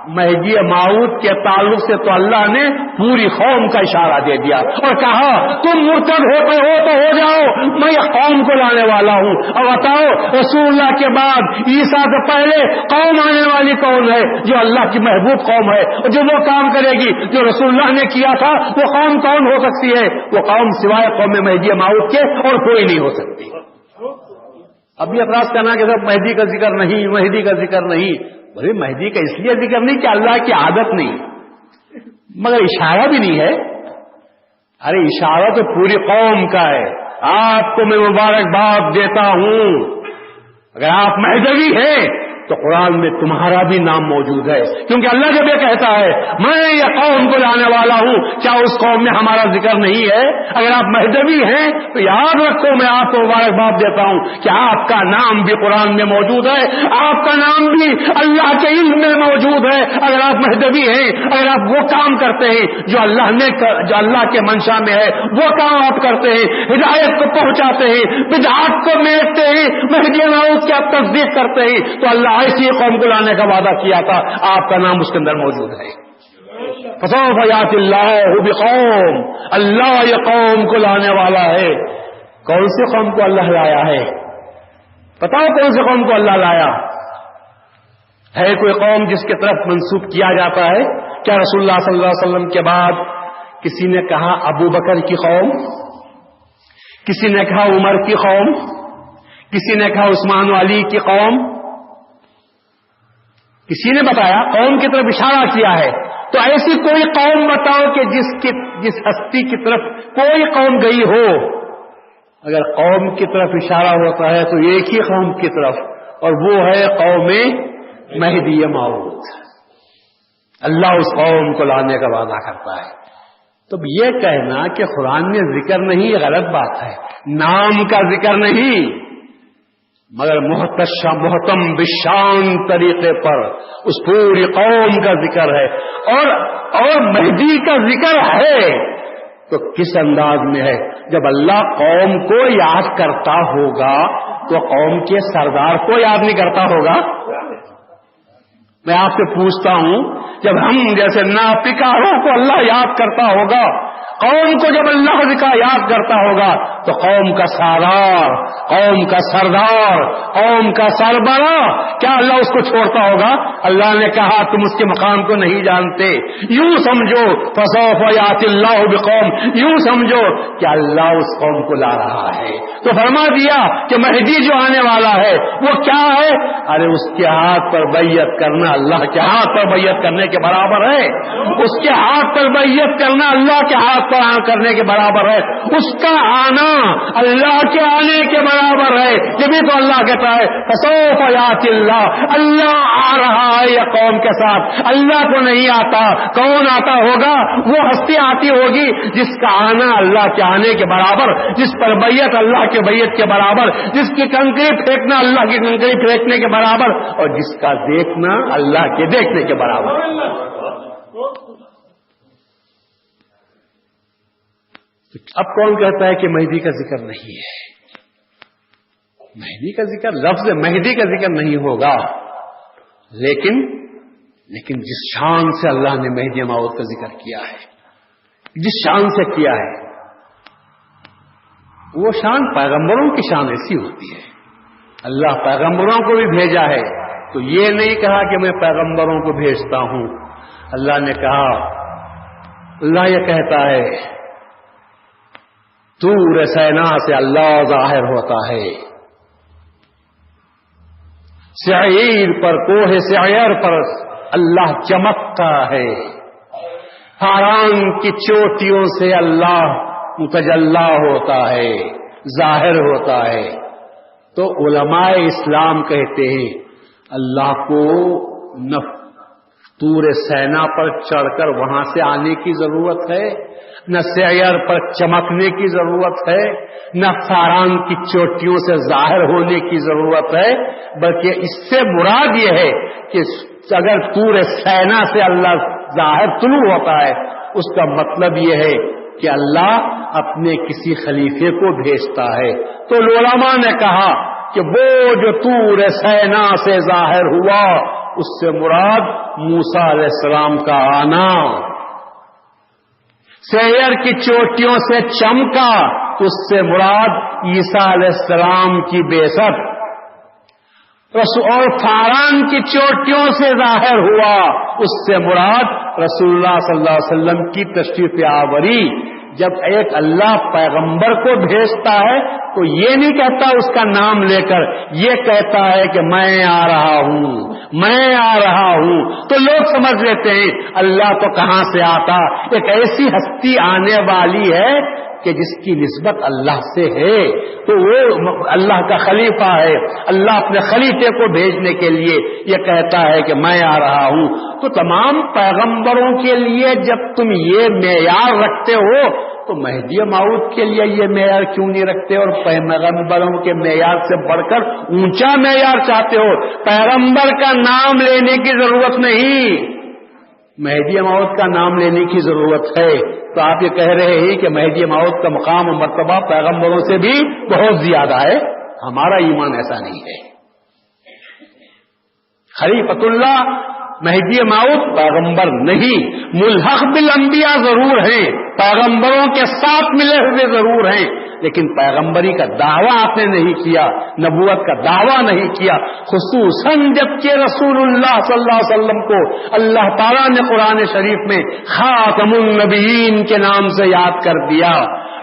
مہدی موعود کے تعلق سے تو اللہ نے پوری قوم کا اشارہ دے دیا اور کہا تم مرتد ہوتے ہو تو ہو جاؤ، میں قوم کو لانے والا ہوں۔ اور بتاؤ رسول اللہ کے بعد عیسیٰ سے پہلے قوم آنے والی کون ہے؟ جو اللہ کی محبوب قوم ہے، اور جو وہ کام کرے گی جو رسول اللہ نے کیا تھا، وہ قوم کون ہو سکتی ہے؟ وہ قوم سوائے قوم مہدی موعود کے اور کوئی نہیں ہو سکتی۔ ابھی اعتراض کرنا کہ صرف مہدی کا ذکر نہیں، مہدی کا ذکر نہیں، بھائی مہدی کا اس لیے ذکر نہیں کہ اللہ کی عادت نہیں، مگر اشارہ بھی نہیں ہے۔ ارے اشارہ تو پوری قوم کا ہے۔ آپ کو میں مبارکباد دیتا ہوں، اگر آپ مہدوی ہیں تو قرآن میں تمہارا بھی نام موجود ہے، کیونکہ اللہ جب یہ کہتا ہے میں یہ قوم کو لانے والا ہوں، کیا اس قوم میں ہمارا ذکر نہیں ہے؟ اگر آپ مہدوی ہیں تو یاد رکھو میں آپ کو مبارکباد دیتا ہوں کہ آپ کا نام بھی قرآن میں موجود ہے، آپ کا نام بھی اللہ کے علم میں موجود ہے۔ اگر آپ مہدوی ہیں، اگر آپ وہ کام کرتے ہیں جو اللہ کے منشا میں ہے، وہ کام آپ کرتے ہیں، ہدایت کو پہنچاتے ہیں، بدعات کو میٹتے ہیں، مہدی موعود کی آپ تصدیق کرتے ہیں، تو اللہ ایسی قوم کو لانے کا وعدہ کیا تھا، آپ کا نام اس کے اندر موجود ہے۔ فسوف یأتی اللہ بقوم، اللہ یہ قوم کو لانے والا ہے۔ کون سی قوم کو اللہ لایا ہے؟ بتاؤ کون سی قوم کو اللہ لایا؟ ہے کوئی قوم جس کی طرف منسوب کیا جاتا ہے؟ کیا رسول اللہ صلی اللہ علیہ وسلم کے بعد کسی نے کہا ابو بکر کی قوم، کسی نے کہا عمر کی قوم، کسی نے کہا عثمان و علی کی قوم؟ کسی نے بتایا، قوم کی طرف اشارہ کیا ہے. تو ایسی کوئی قوم بتاؤ کہ جس ہستی کی طرف کوئی قوم گئی ہو. اگر قوم کی طرف اشارہ ہوتا ہے تو ایک ہی قوم کی طرف، اور وہ ہے قوم مہدی موعود. اللہ اس قوم کو لانے کا وعدہ کرتا ہے. تو یہ کہنا کہ قرآن میں ذکر نہیں، غلط بات ہے. نام کا ذکر نہیں، مگر محتم بشان طریقے پر اس پوری قوم کا ذکر ہے. اور مہدی کا ذکر ہے تو کس انداز میں ہے؟ جب اللہ قوم کو یاد کرتا ہوگا تو قوم کے سردار کو یاد نہیں کرتا ہوگا؟ میں آپ سے پوچھتا ہوں، جب ہم جیسے ناپکاروں کو اللہ یاد کرتا ہوگا، قوم کو جب اللہ کا یاد کرتا ہوگا تو قوم کا سالار، قوم کا سردار، قوم کا سربراہ، کیا اللہ اس کو چھوڑتا ہوگا؟ اللہ نے کہا تم اس کے مقام کو نہیں جانتے. یوں سمجھو فسوف یاتی اللہ بقوم، یوں سمجھو کہ اللہ اس قوم کو لا رہا ہے. تو فرما دیا کہ مہدی جو آنے والا ہے وہ کیا ہے؟ ارے اس کے ہاتھ پر بیعت کرنا اللہ کے ہاتھ پر بیعت کرنے کے برابر ہے. اس کے ہاتھ پر بیعت کرنا اللہ کے ہاتھ پر کرنے کے برابر ہے. اس کا آنا اللہ کے آنے کے برابر ہے. جبھی تو اللہ کہتا ہے فسوف یاتی اللہ، اللہ آ رہا ہے یہ قوم کے ساتھ. اللہ کو نہیں آتا، کون آتا ہوگا؟ وہ ہستی آتی ہوگی جس کا آنا اللہ کے آنے کے برابر، جس پر بیعت اللہ کے بیعت کے برابر، جس کی کنکری پھینکنا اللہ کی کنکری پھینکنے کے برابر، اور جس کا دیکھنا اللہ کے دیکھنے کے برابر. اب کون کہتا ہے کہ مہدی کا ذکر نہیں ہے؟ مہدی کا ذکر، لفظ مہدی کا ذکر نہیں ہوگا، لیکن جس شان سے اللہ نے مہدی موعود کا ذکر کیا ہے، جس شان سے کیا ہے، وہ شان پیغمبروں کی شان ایسی ہوتی ہے. اللہ پیغمبروں کو بھی بھیجا ہے تو یہ نہیں کہا کہ میں پیغمبروں کو بھیجتا ہوں. اللہ نے کہا، اللہ یہ کہتا ہے طور سینا سے اللہ ظاہر ہوتا ہے، سعیر پر، کوہ سعیر پر اللہ چمکتا ہے، ہاران کی چوٹیوں سے اللہ متجلا ہوتا ہے، ظاہر ہوتا ہے. تو علماء اسلام کہتے ہیں اللہ کو نہ طور سینا پر چڑھ کر وہاں سے آنے کی ضرورت ہے، نہ سعیر پر چمکنے کی ضرورت ہے، نہ فاران کی چوٹیوں سے ظاہر ہونے کی ضرورت ہے، بلکہ اس سے مراد یہ ہے کہ اگر طور سینا سے اللہ ظاہر طلوع ہوتا ہے، اس کا مطلب یہ ہے کہ اللہ اپنے کسی خلیفے کو بھیجتا ہے. تو علماء نے کہا کہ وہ جو طور سینا سے ظاہر ہوا اس سے مراد موسیٰ علیہ السلام کا آنا، سعیر کی چوٹیوں سے چمکا اس سے مراد عیسیٰ علیہ السلام کی بعثت، اور فاران کی چوٹیوں سے ظاہر ہوا اس سے مراد رسول اللہ صلی اللہ علیہ وسلم کی تشریف آوری. جب ایک اللہ پیغمبر کو بھیجتا ہے تو یہ نہیں کہتا اس کا نام لے کر، یہ کہتا ہے کہ میں آ رہا ہوں، میں آ رہا ہوں. تو لوگ سمجھ لیتے ہیں اللہ تو کہاں سے آتا، ایک ایسی ہستی آنے والی ہے کہ جس کی نسبت اللہ سے ہے، تو وہ اللہ کا خلیفہ ہے. اللہ اپنے خلیفے کو بھیجنے کے لیے یہ کہتا ہے کہ میں آ رہا ہوں. تو تمام پیغمبروں کے لیے جب تم یہ معیار رکھتے ہو تو مہدی موعود کے لیے یہ معیار کیوں نہیں رکھتے اور پیغمبروں کے معیار سے بڑھ کر اونچا معیار چاہتے ہو؟ پیغمبر کا نام لینے کی ضرورت نہیں، مہدی موعود کا نام لینے کی ضرورت ہے. تو آپ یہ کہہ رہے ہیں کہ مہدی موعود کا مقام و مرتبہ پیغمبروں سے بھی بہت زیادہ ہے. ہمارا ایمان ایسا نہیں ہے. خلیفۃ اللہ مہدی موعود پیغمبر نہیں، ملحق بالانبیاء ضرور ہیں، پیغمبروں کے ساتھ ملے ہوئے ضرور ہیں، لیکن پیغمبری کا دعویٰ آپ نے نہیں کیا، نبوت کا دعویٰ نہیں کیا، خصوصاً جبکہ رسول اللہ صلی اللہ علیہ وسلم کو اللہ تعالیٰ نے قرآن شریف میں خاتم النبیین کے نام سے یاد کر دیا۔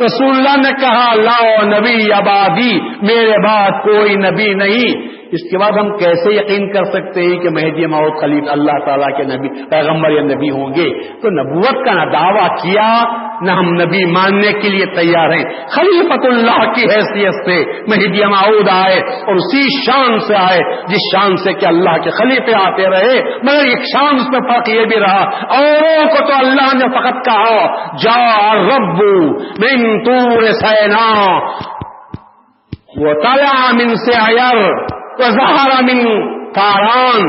رسول اللہ نے کہا لا نبی ابادی، میرے بعد کوئی نبی نہیں۔ اس کے بعد ہم کیسے یقین کر سکتے ہیں کہ مہدی موعود خلیفہ اللہ تعالیٰ کے نبی پیغمبر یا نبی ہوں گے؟ تو نبوت کا نہ دعویٰ کیا نہ ہم نبی ماننے کے لیے تیار ہیں۔ خلیفۃ اللہ کی حیثیت سے مہدی موعود آئے اور اسی شان سے آئے جس شان سے کہ اللہ کے خلیفے آتے رہے، مگر ایک شان اس میں فرق یہ بھی رہا، اوروں کو تو اللہ نے فقط کہا جاء الرب من طور سینا وطلع من سعیر وظہر من فاران،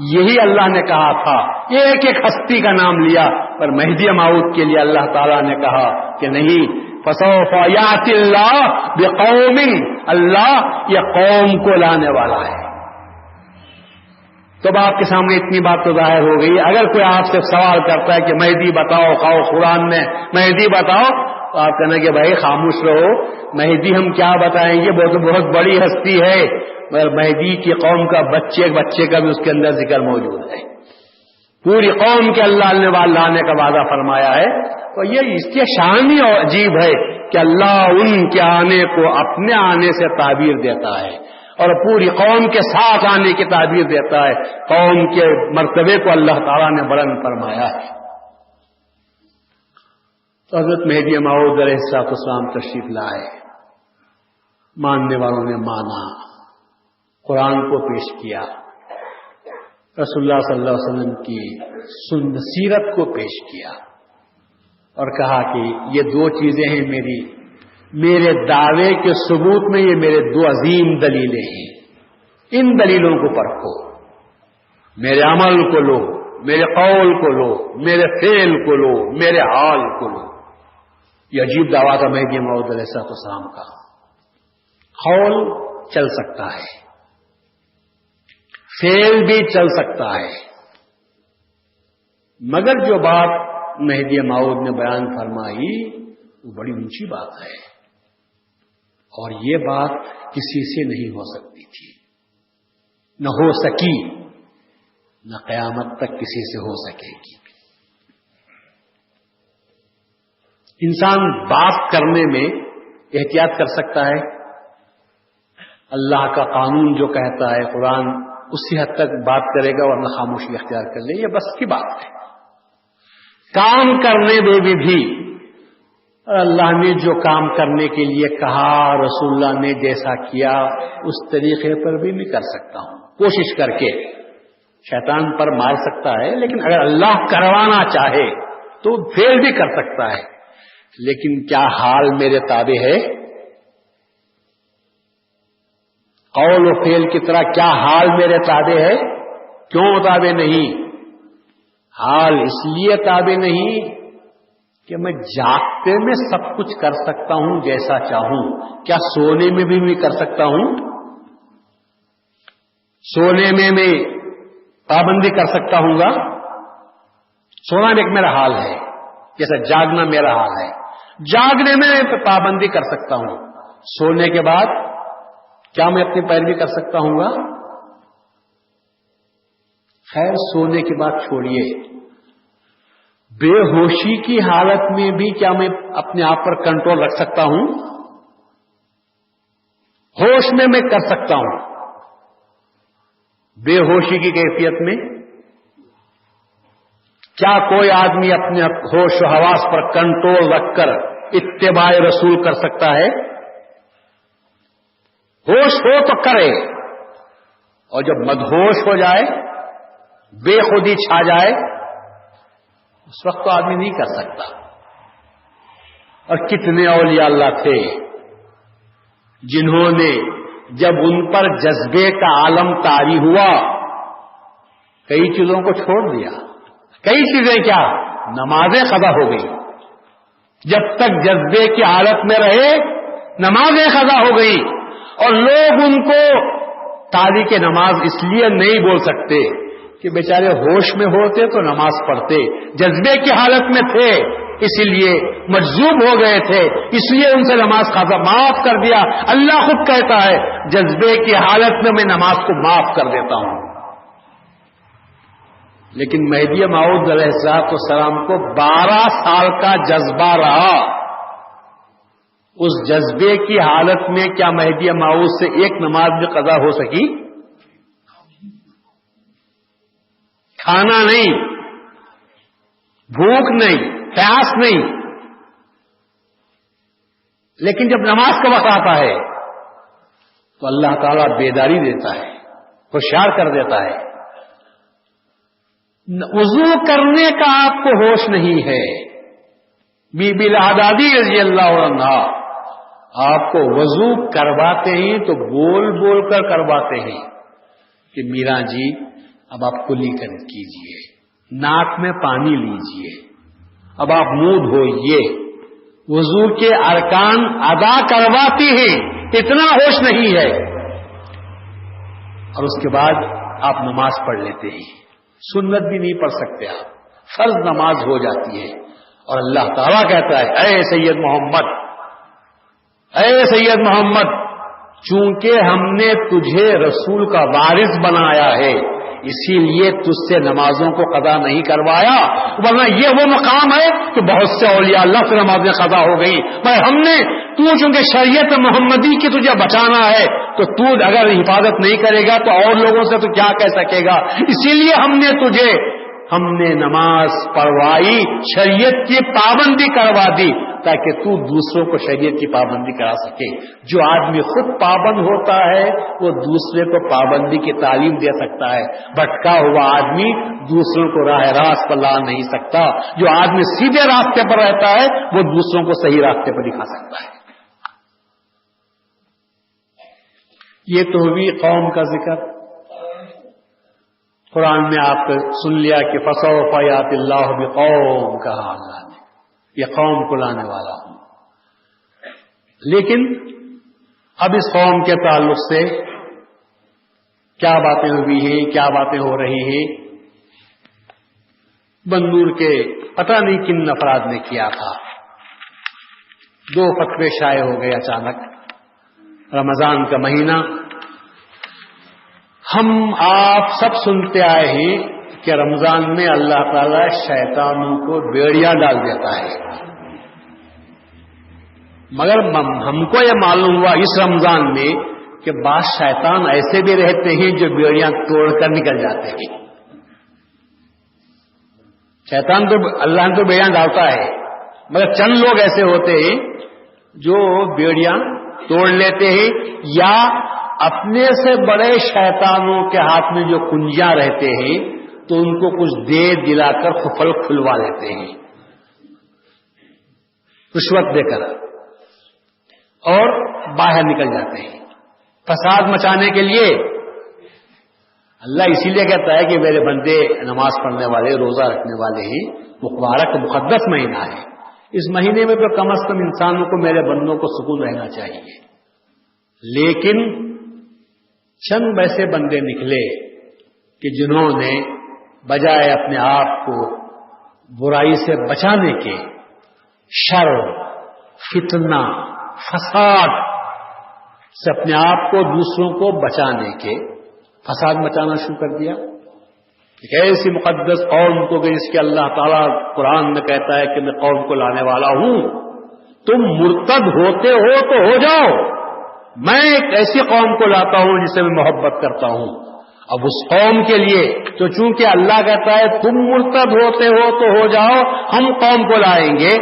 یہی اللہ نے کہا تھا، ایک ایک ہستی کا نام لیا، پر مہدی موعود کے لیے اللہ تعالیٰ نے کہا کہ نہیں، فسوف یأتی اللہ بقوم، اللہ یہ قوم کو لانے والا ہے۔ تو آپ کے سامنے اتنی بات تو ظاہر ہو گئی۔ اگر کوئی آپ سے سوال کرتا ہے کہ مہدی بتاؤ، خواہ قرآن میں مہدی بتاؤ، تو آپ کہنا کہ بھائی خاموش رہو، مہدی ہم کیا بتائیں گے، وہ تو بہت بڑی ہستی ہے، مگر مہدی کی قوم کا بچے کا بھی اس کے اندر ذکر موجود ہے۔ پوری قوم کے اللہ نے لانے کا وعدہ فرمایا ہے، تو یہ اس کی شان ہی عجیب ہے کہ اللہ ان کے آنے کو اپنے آنے سے تعبیر دیتا ہے اور پوری قوم کے ساتھ آنے کی تعبیر دیتا ہے۔ قوم کے مرتبے کو اللہ تعالیٰ نے بلند فرمایا ہے۔ تو حضرت مہدی موعود علیہ السلام تشریف لائے، ماننے والوں نے مانا، قرآن کو پیش کیا، رسول اللہ صلی اللہ علیہ وسلم کی سیرت کو پیش کیا اور کہا کہ یہ دو چیزیں ہیں میرے دعوے کے ثبوت میں، یہ میرے دو عظیم دلیلیں ہیں، ان دلیلوں کو پرکھو، میرے عمل کو لو، میرے قول کو لو، میرے فعل کو لو، میرے حال کو لو۔ یہ عجیب دعویٰ تھا مہدی موعود علیہ السلام کا۔ قول چل سکتا ہے، فعل بھی چل سکتا ہے، مگر جو بات مہدی موعود نے بیان فرمائی وہ بڑی اونچی بات ہے، اور یہ بات کسی سے نہیں ہو سکتی تھی، نہ ہو سکی، نہ قیامت تک کسی سے ہو سکے گی۔ انسان بات کرنے میں احتیاط کر سکتا ہے، اللہ کا قانون جو کہتا ہے قرآن اسی حد تک بات کرے گا ورنہ خاموشی اختیار کر لے، یہ بس کی بات ہے۔ کام کرنے میں بھی اللہ نے جو کام کرنے کے لیے کہا، رسول اللہ نے جیسا کیا، اس طریقے پر بھی میں کر سکتا ہوں، کوشش کر کے شیطان پر مار سکتا ہے، لیکن اگر اللہ کروانا چاہے تو فیل بھی کر سکتا ہے۔ لیکن کیا حال میرے تابع ہے؟ قول و فعل کی طرح کیا حال میرے تابع ہے؟ کیوں تابع نہیں؟ حال اس لیے تابع نہیں کہ میں جاگتے میں سب کچھ کر سکتا ہوں جیسا چاہوں۔ کیا سونے میں بھی میں کر سکتا ہوں؟ سونے میں پابندی کر سکتا ہوں گا؟ سونا ایک میرا حال ہے، جیسا جاگنا میرا حال ہے۔ جاگنے میں پابندی کر سکتا ہوں، سونے کے بعد کیا میں اپنی پیروی کر سکتا ہوں گا؟ خیر، سونے کی بات چھوڑیے، بے ہوشی کی حالت میں بھی کیا میں اپنے آپ پر کنٹرول رکھ سکتا ہوں؟ ہوش میں کر سکتا ہوں، بے ہوشی کی کیفیت میں کیا کوئی آدمی اپنے ہوش و حواس پر کنٹرول رکھ کر اتباع رسول کر سکتا ہے؟ ہوش ہو تو کرے، اور جب مدہوش ہو جائے، بے خودی چھا جائے، اس وقت تو آدمی نہیں کر سکتا۔ اور کتنے اولیاء اللہ تھے جنہوں نے جب ان پر جذبے کا عالم طاری ہوا، کئی چیزوں کو چھوڑ دیا۔ کئی چیزیں کیا، نمازیں قضا ہو گئی، جب تک جذبے کی حالت میں رہے نمازیں قضا ہو گئی، اور لوگ ان کو تاریخ نماز اس لیے نہیں بول سکتے کہ بیچارے ہوش میں ہوتے تو نماز پڑھتے، جذبے کی حالت میں تھے اسی لیے مجذوب ہو گئے تھے، اس لیے ان سے نماز قضا معاف کر دیا۔ اللہ خود کہتا ہے جذبے کی حالت میں نماز کو معاف کر دیتا ہوں۔ لیکن مہدی موعود علیہ السلام کو 12 سال کا جذبہ رہا، اس جذبے کی حالت میں کیا مہدی موعود سے ایک نماز بھی قضا ہو سکی؟ کھانا نہیں، بھوک نہیں، پیاس نہیں، لیکن جب نماز کا وقت آتا ہے تو اللہ تعالیٰ بیداری دیتا ہے، ہوشیار کر دیتا ہے۔ وضو کرنے کا آپ کو ہوش نہیں ہے، بی بی العدادی رضی اللہ عنہا آپ کو وضو کرواتے ہیں تو بول بول کر کرواتے ہیں کہ میرا جی اب آپ کلی کیجیے، ناک میں پانی لیجیے، اب آپ منہ دھوئیے، وضو کے ارکان ادا کرواتی ہیں، اتنا ہوش نہیں ہے، اور اس کے بعد آپ نماز پڑھ لیتے ہیں۔ سنت بھی نہیں پڑھ سکتے آپ، فرض نماز ہو جاتی ہے، اور اللہ تعالیٰ کہتا ہے اے سید محمد، اے سید محمد، چونکہ ہم نے تجھے رسول کا وارث بنایا ہے اسی لیے تجھ سے نمازوں کو قضا نہیں کروایا، ورنہ یہ وہ مقام ہے کہ بہت سے اولیاء اللہ سے نمازیں قضا ہو گئی، پر ہم نے تو چونکہ شریعت محمدی کی تجھے بچانا ہے تو تو اگر حفاظت نہیں کرے گا تو اور لوگوں سے تو کیا کہہ سکے گا، اسی لیے ہم نے نماز پڑھوائی، شریعت کی پابندی کروا دی تاکہ تو دوسروں کو شریعت کی پابندی کرا سکے۔ جو آدمی خود پابند ہوتا ہے وہ دوسرے کو پابندی کی تعلیم دے سکتا ہے، بھٹکا ہوا آدمی دوسروں کو راہ راست پر لا نہیں سکتا، جو آدمی سیدھے راستے پر رہتا ہے وہ دوسروں کو صحیح راستے پر دکھا سکتا ہے۔ یہ تو ہوئی قوم کا ذکر۔ قرآن میں آپ سن لیا کہ فسوف یأتی اللہ بقوم، کہا اللہ نے یہ قوم کو لانے والا ہوں، لیکن اب اس قوم کے تعلق سے کیا باتیں ہوئی ہیں، کیا باتیں ہو رہی ہیں، بنور کے پتہ نہیں کن افراد نے کیا تھا، 2 فتوے شائع ہو گئے اچانک۔ رمضان کا مہینہ، ہم آپ سب سنتے آئے ہیں کہ رمضان میں اللہ تعالیٰ شیطانوں کو بیڑیاں ڈال دیتا ہے، مگر ہم کو یہ معلوم ہوا اس رمضان میں کہ بعض شیطان ایسے بھی رہتے ہیں جو بیڑیاں توڑ کر نکل جاتے ہیں۔ شیطان تو اللہ نے تو بیڑیاں ڈالتا ہے، مگر چند لوگ ایسے ہوتے ہیں جو بیڑیاں توڑ لیتے ہیں، یا اپنے سے بڑے شیطانوں کے ہاتھ میں جو کنجیاں رہتے ہیں تو ان کو کچھ دے دلا کر خفل کھلوا لیتے ہیں رشوت دے کر، اور باہر نکل جاتے ہیں فساد مچانے کے لیے۔ اللہ اسی لیے کہتا ہے کہ میرے بندے نماز پڑھنے والے، روزہ رکھنے والے ہیں، مبارک مقدس مہینہ ہے، اس مہینے میں تو کم از کم انسانوں کو، میرے بندوں کو سکون رہنا چاہیے۔ لیکن چند ایسے بندے نکلے کہ جنہوں نے بجائے اپنے آپ کو برائی سے بچانے کے، شر، فتنہ، فساد سے اپنے آپ کو، دوسروں کو بچانے کے فساد مچانا شروع کر دیا۔ ایک ایسی مقدس قوم کو کہ جس کے اللہ تعالیٰ قرآن میں کہتا ہے کہ میں قوم کو لانے والا ہوں، تم مرتد ہوتے ہو تو ہو جاؤ، میں ایک ایسی قوم کو لاتا ہوں جسے میں محبت کرتا ہوں۔ اب اس قوم کے لیے تو چونکہ اللہ کہتا ہے تم مرتد ہوتے ہو تو ہو جاؤ، ہم قوم کو لائیں گے،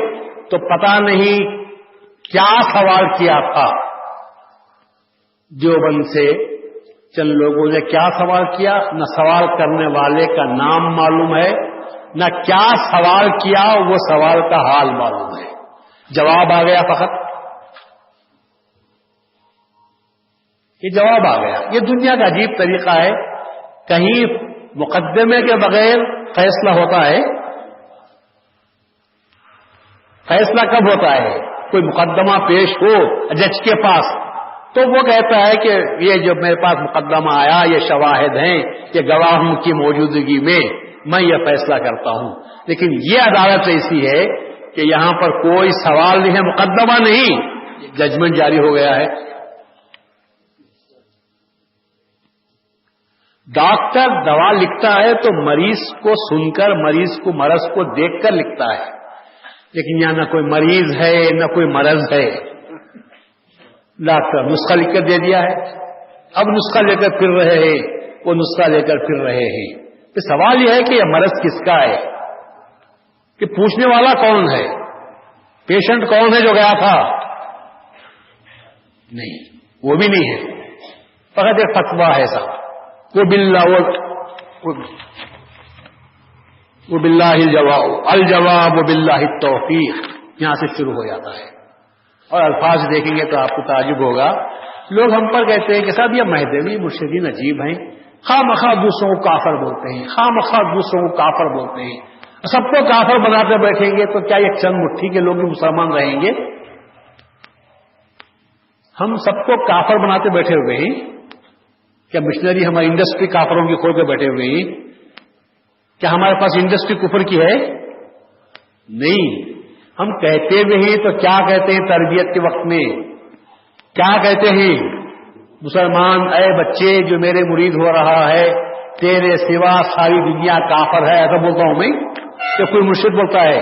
تو پتہ نہیں کیا سوال کیا تھا دیوبند سے چند لوگوں نے، کیا سوال کیا، نہ سوال کرنے والے کا نام معلوم ہے، نہ کیا سوال کیا وہ سوال کا حال معلوم ہے، جواب آ گیا فقط، یہ جواب آ گیا۔ یہ دنیا کا عجیب طریقہ ہے، کہیں مقدمے کے بغیر فیصلہ ہوتا ہے؟ فیصلہ کب ہوتا ہے؟ کوئی مقدمہ پیش ہو جج کے پاس تو وہ کہتا ہے کہ یہ جو میرے پاس مقدمہ آیا، یہ شواہد ہیں، یہ گواہوں کی موجودگی میں میں یہ فیصلہ کرتا ہوں۔ لیکن یہ عدالت ایسی ہے کہ یہاں پر کوئی سوال نہیں ہے، مقدمہ نہیں، ججمنٹ جاری ہو گیا ہے. ڈاکٹر دوا لکھتا ہے تو مریض کو سن کر، مریض کو مرض کو دیکھ کر لکھتا ہے، لیکن یہاں نہ کوئی مریض ہے نہ کوئی مرض ہے. ڈاکٹر نسخہ لکھ کر دے دیا ہے، اب نسخہ لے کر پھر رہے ہیں، وہ نسخہ لے کر پھر رہے ہیں. تو سوال یہ ہے کہ یہ مرض کس کا ہے، کہ پوچھنے والا کون ہے، پیشنٹ کون ہے جو گیا تھا؟ نہیں، وہ بھی نہیں ہے، فقط ایک فتویٰ ہے صاحب. وہ باللہ الجواب باللہ التوفیق، یہاں سے شروع ہو جاتا ہے. اور الفاظ دیکھیں گے تو آپ کو تعجب ہوگا. لوگ ہم پر کہتے ہیں کہ صاحب یہ مہدوی مرشدین عجیب ہیں، خواہ مخواہ دوسروں کو کافر بولتے ہیں، خواہ مخواہ دوسروں کو کافر بولتے ہیں. سب کو کافر بناتے بیٹھیں گے تو کیا یہ چند مٹھی کے لوگ بھی مسلمان رہیں گے؟ ہم سب کو کافر بناتے بیٹھے ہوئے ہیں. کیا مشنری ہماری انڈسٹری کافروں کی کھول کے بیٹھے ہوئے ہیں؟ کیا ہمارے پاس انڈسٹری کفر کی ہے؟ نہیں. ہم کہتے ہوئے ہیں تو کیا کہتے ہیں تربیت کے وقت میں؟ کیا کہتے ہیں؟ مسلمان اے بچے جو میرے مرید ہو رہا ہے، تیرے سوا ساری دنیا کافر ہے، ایسا بولتا ہوں میں کہ کوئی مرشد بولتا ہے؟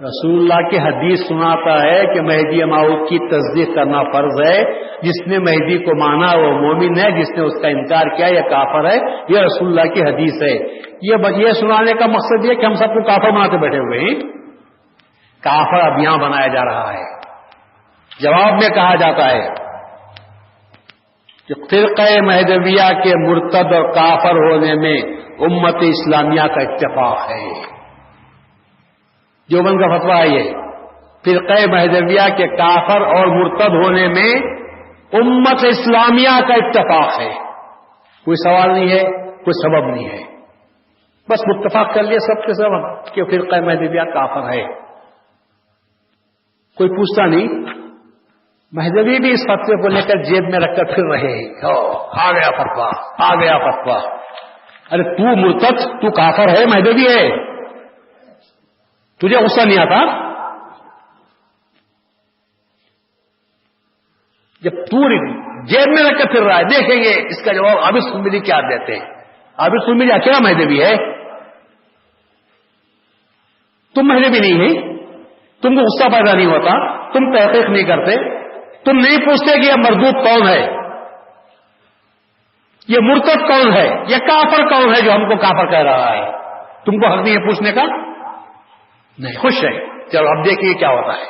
رسول اللہ کی حدیث سناتا ہے کہ مہدی موعود کی تصدیق کرنا فرض ہے. جس نے مہدی کو مانا وہ مومن ہے، جس نے اس کا انکار کیا یہ کافر ہے. یہ رسول اللہ کی حدیث ہے. یہ سنانے کا مقصد یہ کہ ہم سب کو کافر بناتے بیٹھے ہوئے ہیں. کافر اب یہاں بنایا جا رہا ہے. جواب میں کہا جاتا ہے کہ فرقہ مہدویہ کے مرتد اور کافر ہونے میں امت اسلامیہ کا اتفاق ہے. دیوبند کا فتویٰ ہے یہ. فرقہ مہدویہ کے کافر اور مرتد ہونے میں امت اسلامیہ کا اتفاق ہے. کوئی سوال نہیں ہے، کوئی سبب نہیں ہے، بس متفق کر لیا سب کے سب کہ فرقہ مہدویہ کافر ہے. کوئی پوچھتا نہیں. مہدوی بھی اس فتوے کو لے کر جیب میں رکھ کر پھر رہے ہیں. آ گیا فتویٰ، آ گیا فتویٰ. ارے تو مرتد، تو کافر ہے، مہدوی ہے، تجھے غصہ نہیں آتا؟ جب تو جیب میں رکھ کر پھر رہا ہے، دیکھیں گے اس کا جواب عابد سلمیری کیا دیتے ہیں. عابد سلمیری اکیلا مہدوی ہے، تم مہدوی نہیں ہے، تم کو غصہ پیدا نہیں ہوتا، تم تحقیق نہیں کرتے، تم نہیں پوچھتے کہ یہ مردود کون ہے، یہ مرتد کون ہے، یہ کافر کون ہے جو ہم کو کافر کہہ رہا ہے. تم کو حق نہیں ہے پوچھنے کا؟ نہیں. خوش ہے. چلو اب دیکھیے کیا ہوتا ہے.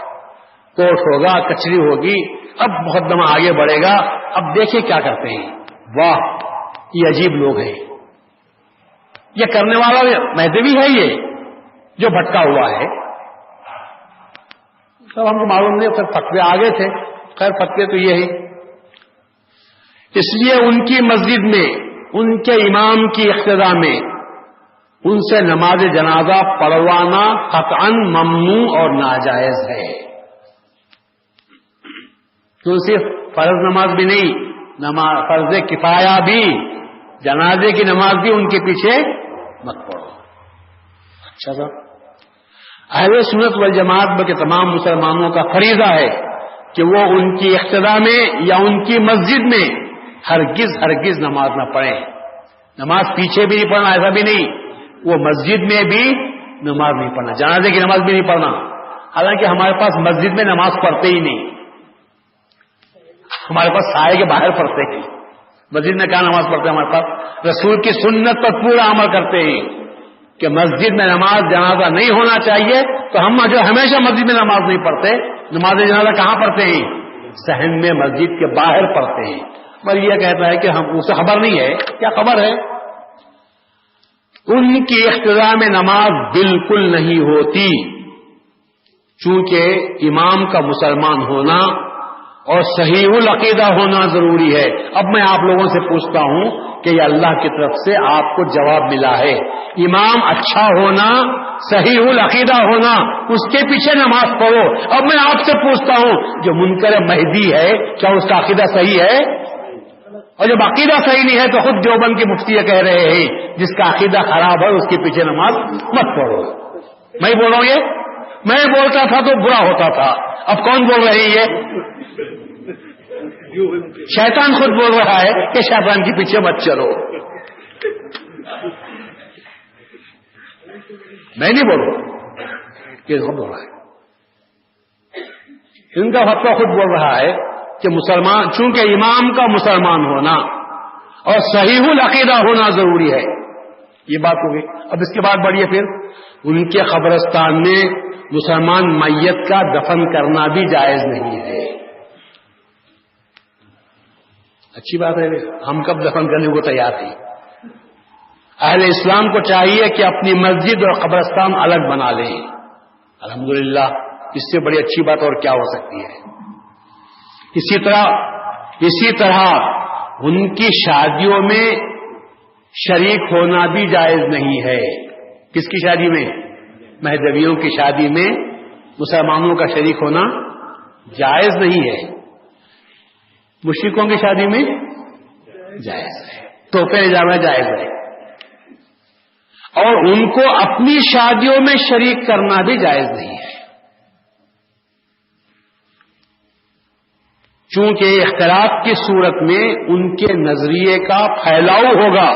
کوٹ ہوگا، کچہری ہوگی، اب مقدمہ آگے بڑھے گا. اب دیکھیے کیا کرتے ہیں. واہ، یہ عجیب لوگ ہیں. یہ کرنے والا مہدوی ہے یہ جو بھٹکا ہوا ہے. سب ہم کو معلوم نہیں. پھر فتوے آگے تھے. خیر فتوے تو یہ ہے. اس لیے ان کی مسجد میں، ان کے امام کی اقتداء میں ان سے نماز جنازہ پڑھوانا قطعاً ممنوع اور ناجائز ہے. تو صرف فرض نماز بھی نہیں، فرض کفایہ بھی، جنازے کی نماز بھی ان کے پیچھے مت پڑھو. اچھا سر، اہل سنت والجماعت کے تمام مسلمانوں کا فریضہ ہے کہ وہ ان کی اقتداء میں یا ان کی مسجد میں ہرگز نماز نہ پڑھیں. نماز پیچھے بھی نہیں پڑھنا، ایسا بھی نہیں. وہ مسجد میں بھی نماز نہیں پڑھنا، جنازے کی نماز بھی نہیں پڑھنا. حالانکہ ہمارے پاس مسجد میں نماز پڑھتے ہی نہیں، ہمارے پاس سائے کے باہر پڑھتے ہیں. مسجد میں کیا نماز پڑھتے ہیں؟ ہمارے پاس رسول کی سنت پر پورا عمل کرتے ہیں کہ مسجد میں نماز جنازہ نہیں ہونا چاہیے. تو ہم جو ہمیشہ مسجد میں نماز نہیں پڑھتے، نماز جنازہ کہاں پڑھتے ہیں؟ صحن میں مسجد کے باہر پڑھتے ہیں. پر یہ کہتا ہے کہ ہم اسے خبر نہیں ہے. کیا خبر ہے؟ ان کی اقتداء میں نماز بالکل نہیں ہوتی، چونکہ امام کا مسلمان ہونا اور صحیح العقیدہ ہونا ضروری ہے. اب میں آپ لوگوں سے پوچھتا ہوں کہ یہ اللہ کی طرف سے آپ کو جواب ملا ہے. امام اچھا ہونا، صحیح العقیدہ ہونا، اس کے پیچھے نماز پڑھو. اب میں آپ سے پوچھتا ہوں جو منکر مہدی ہے کیا اس کا عقیدہ صحیح ہے؟ اور جب عقیدہ صحیح نہیں ہے تو خود دیوبند کے مفتی یہ کہہ رہے ہیں جس کا عقیدہ خراب ہے اس کے پیچھے نماز مت پڑھو. میں بول رہا ہوں یہ میں بولتا تھا تو برا ہوتا تھا. اب کون بول رہے ہیں؟ یہ شیطان خود بول رہا ہے کہ شیطان کے پیچھے مت چلو. میں نہیں بول رہا، یہ خود بول رہا ہے. ان کا فتویٰ خود بول رہا ہے کہ مسلمان، چونکہ امام کا مسلمان ہونا اور صحیح العقیدہ ہونا ضروری ہے. یہ بات ہوگی. اب اس کے بعد بڑھیے، پھر ان کے قبرستان میں مسلمان میت کا دفن کرنا بھی جائز نہیں ہے. اچھی بات ہے، ہم کب دفن کرنے کو تیار تھے. اہل اسلام کو چاہیے کہ اپنی مسجد اور قبرستان الگ بنا لیں. الحمدللہ، اس سے بڑی اچھی بات اور کیا ہو سکتی ہے. اسی طرح ان کی شادیوں میں شریک ہونا بھی جائز نہیں ہے. کس کی شادی میں؟ مہدویوں کی شادی میں مسلمانوں کا شریک ہونا جائز نہیں ہے. مشرکوں کی شادی میں جائز ہے، تحفے لے جانا جائز ہے، اور ان کو اپنی شادیوں میں شریک کرنا بھی جائز نہیں ہے. چونکہ اختلاف کی صورت میں ان کے نظریے کا پھیلاؤ ہوگا،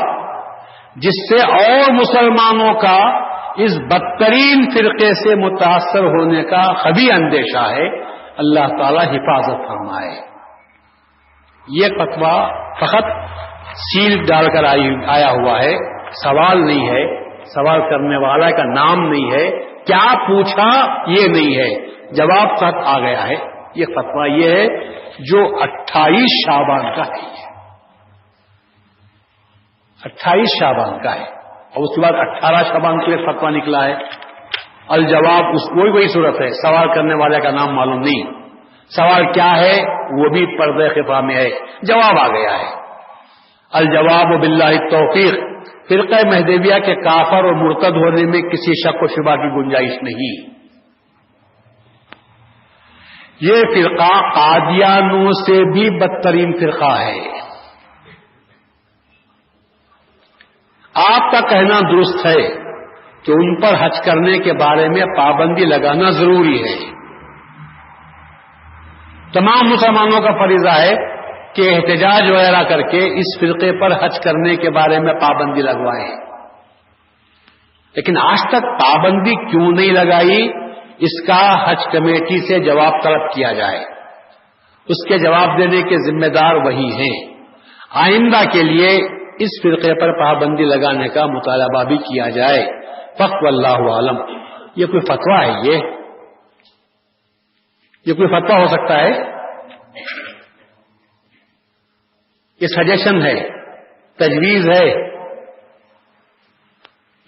جس سے اور مسلمانوں کا اس بدترین فرقے سے متاثر ہونے کا خبی اندیشہ ہے. اللہ تعالی حفاظت فرمائے. یہ فتویٰ فقط سیل ڈال کر آیا ہوا ہے، سوال نہیں ہے، سوال کرنے والا کا نام نہیں ہے، کیا پوچھا یہ نہیں ہے، جواب خط آ گیا ہے. یہ فتویٰ یہ ہے جو 28 شعبان کا ہے. یہ 28 شعبان کا ہے، اور اس کے بعد 18 شعبان کو ایک فتویٰ نکلا ہے. الجواب اس وہی صورت ہے، سوال کرنے والے کا نام معلوم نہیں، سوال کیا ہے وہ بھی پردہ خفا میں ہے، جواب آ گیا ہے. الجواب باللہ التوفیق. فرقہ مہدویہ کے کافر اور مرتد ہونے میں کسی شک و شبہ کی گنجائش نہیں. یہ فرقہ قادیانوں سے بھی بدترین فرقہ ہے. آپ کا کہنا درست ہے کہ ان پر حج کرنے کے بارے میں پابندی لگانا ضروری ہے. تمام مسلمانوں کا فریضہ ہے کہ احتجاج وغیرہ کر کے اس فرقے پر حج کرنے کے بارے میں پابندی لگوائیں. لیکن آج تک پابندی کیوں نہیں لگائی، اس کا حج کمیٹی سے جواب طلب کیا جائے. اس کے جواب دینے کے ذمہ دار وہی ہیں. آئندہ کے لیے اس فرقے پر پابندی لگانے کا مطالبہ بھی کیا جائے. فقط واللہ عالم. یہ کوئی فتویٰ ہے؟ یہ کوئی فتویٰ ہو سکتا ہے؟ یہ سجیشن ہے، تجویز ہے.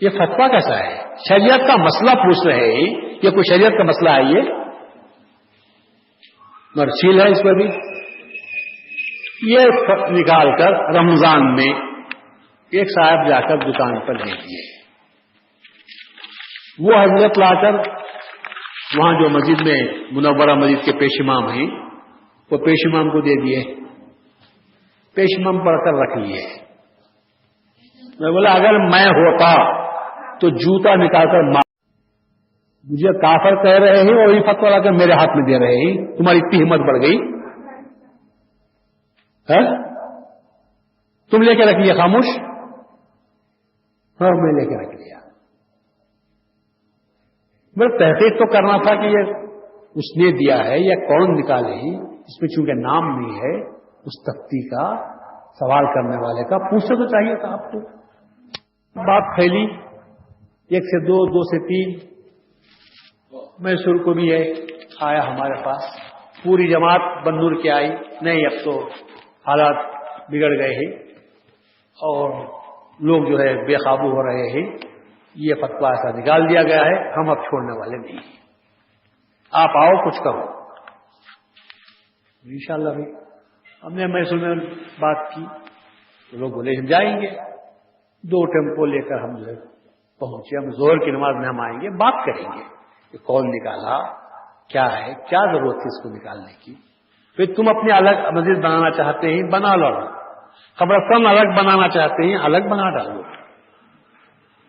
یہ فتویٰ کیسا ہے؟ شریعت کا مسئلہ پوچھ رہے ہیں. یہ کوئی شریعت کا مسئلہ ہے؟ یہ مرسیل ہے اس پر بھی. یہ نکال کر رمضان میں ایک صاحب جا کر دکان پر دے دیے. وہ حضرت لا کر وہاں جو مسجد میں منورہ مسجد کے پیش امام ہیں وہ پیش امام کو دے دیے. پیش امام پڑھ کر رکھ لیے. میں بولا اگر میں ہوتا تو جوتا نکال کر مجھے کافر کہہ رہے ہیں اور یہ فتویٰ لا کر میرے ہاتھ میں دے رہے ہیں. تمہاری اتنی ہمت بڑھ گئی. تم لے کے رکھ لیا خاموش. ہاں میں لے کے رکھ لیا. میرا تحقیق تو کرنا تھا کہ یہ اس نے دیا ہے یا کون نکالے. اس میں چونکہ نام نہیں ہے اس تختی کا، سوال کرنے والے کا، پوچھنا تو چاہیے تھا آپ کو. بات پھیلی 1 سے 2، 2 سے 3. میسور کو بھی ہے آیا ہمارے پاس. پوری جماعت بندور کے آئی. نہیں اب تو حالات بگڑ گئے ہیں اور لوگ جو ہے بے قابو ہو رہے ہیں. یہ فتویٰ ایسا نکال دیا گیا ہے، ہم اب چھوڑنے والے نہیں ہیں. آپ آؤ کچھ کرو. انشاءاللہ بھی ہم نے میسور میں بات کی تو لوگ بولے ہم جائیں گے. 2 ٹیمپو لے کر ہم جو ہے پہنچے. ہم ظہر کی نماز میں ہم آئیں گے، بات کریں گے کہ کون نکالا، کیا ہے، کیا ضرورت تھی اس کو نکالنے کی. پھر تم اپنی الگ مسجد بنانا چاہتے ہیں بنا لو، قبرستان الگ بنانا چاہتے ہیں الگ بنا ڈالو،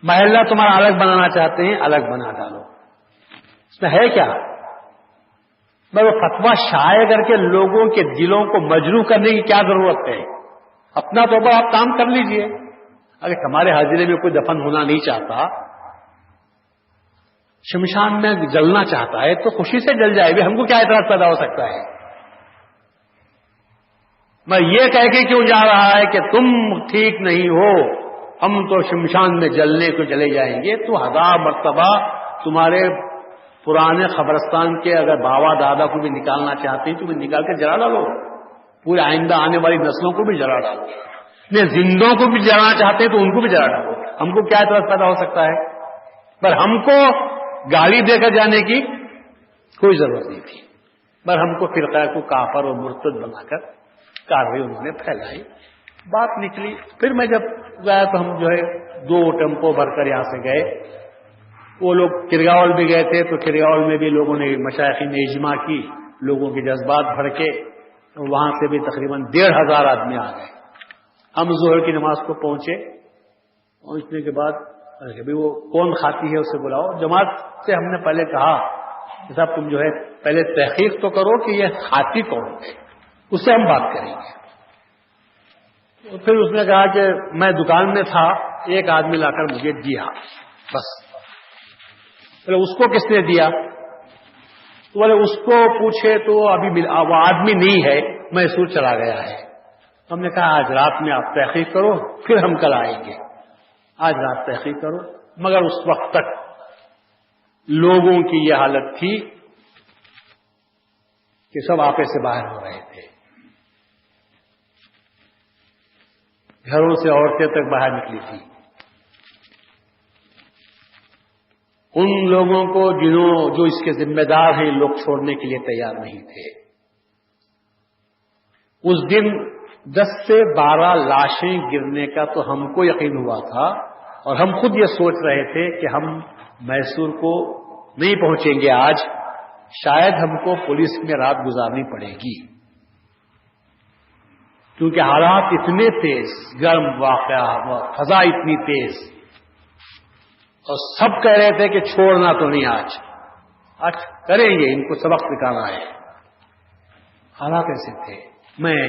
محلہ تمہارا الگ بنانا چاہتے ہیں الگ بنا ڈالو. اس میں ہے کیا؟ میں وہ فتویٰ شائع کر کے لوگوں کے دلوں کو مجروح کرنے کی کیا ضرورت ہے؟ اپنا تو آپ کام کر لیجئے. اگر ہمارے حاضرے میں کوئی دفن ہونا نہیں چاہتا، شمشان میں جلنا چاہتا ہے تو خوشی سے جل جائے. ہم کو کیا اعتراض پیدا ہو سکتا ہے؟ میں یہ کہہ کے کیوں جا رہا ہے کہ تم ٹھیک نہیں ہو، ہم تو شمشان میں جلنے کو چلے جائیں گے؟ تو 1000 مرتبہ تمہارے پرانے قبرستان کے اگر بابا دادا کو بھی نکالنا چاہتے ہیں تو بھی نکال کے جلا ڈالو، پورے آئندہ آنے والی نسلوں کو بھی جلا ڈالو. زندوں کو بھی جلانا چاہتے ہیں تو ان کو بھی جلا ڈالو. ہم کو کیا اعتراض پیدا ہو سکتا ہے؟ پر ہم کو گالی دے کر جانے کی کوئی ضرورت نہیں تھی. پر ہم کو فرقہ کو کافر اور مرتد بنا کر کارروائی انہوں نے پھیلائی. بات نکلی. پھر میں جب گیا تو ہم جو ہے 2 ٹیمپو بھر کر یہاں سے گئے. وہ لوگ کرگاول بھی گئے تھے تو کرگاول میں بھی لوگوں نے مشائخین نے اجماع کی، لوگوں کے جذبات بھڑکے، وہاں سے بھی تقریباً 1500 آدمی آ گئے. ہم ظہر کی نماز کو پہنچے. پہنچنے کے بعد ابھی وہ کون کھاتی ہے اسے بلاؤ. جماعت سے ہم نے پہلے کہا کہ صاحب تم جو ہے پہلے تحقیق تو کرو کہ یہ کھاتی کون ہے، اس سے ہم بات کریں گے. پھر اس نے کہا کہ میں دکان میں تھا، ایک آدمی لا کر مجھے دیا بس. بولے اس کو کس نے دیا؟ بولے اس کو پوچھے تو ابھی وہ آدمی نہیں ہے، میسور چلا گیا ہے. ہم نے کہا آج رات میں آپ تحقیق کرو، پھر ہم کل آئیں گے. آج رات تحقیق کرو. مگر اس وقت تک لوگوں کی یہ حالت تھی کہ سب آپے سے باہر ہو رہے تھے. گھروں سے عورتیں تک باہر نکلی تھی. ان لوگوں کو جو اس کے ذمہ دار ہیں لوگ چھوڑنے کے لیے تیار نہیں تھے. اس دن 10 سے 12 لاشیں گرنے کا تو ہم کو یقین ہوا تھا، اور ہم خود یہ سوچ رہے تھے کہ ہم میسور کو نہیں پہنچیں گے آج، شاید ہم کو پولیس میں رات گزارنی پڑے گی، کیونکہ حالات اتنے تیز، گرم واقعہ، فضا اتنی تیز، اور سب کہہ رہے تھے کہ چھوڑنا تو نہیں آج کریں گے، ان کو سبق سکھانا ہے. حالات ایسے تھے. میں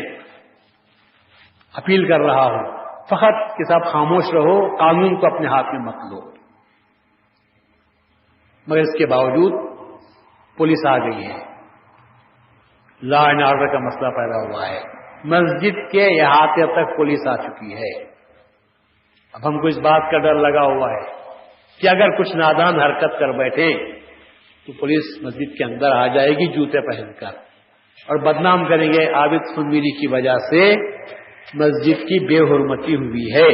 اپیل کر رہا ہوں فقط کہ صاحب خاموش رہو، قانون کو اپنے ہاتھ میں مت لو. مگر اس کے باوجود پولیس آ گئی ہے، لا اینڈ آرڈر کا مسئلہ پیدا ہوا ہے. مسجد کے احاطے تک پولیس آ چکی ہے. اب ہم کو اس بات کا ڈر لگا ہوا ہے کہ اگر کچھ نادان حرکت کر بیٹھے تو پولیس مسجد کے اندر آ جائے گی جوتے پہن کر، اور بدنام کریں گے عابد سنویری کی وجہ سے مسجد کی بے حرمتی ہوئی ہے.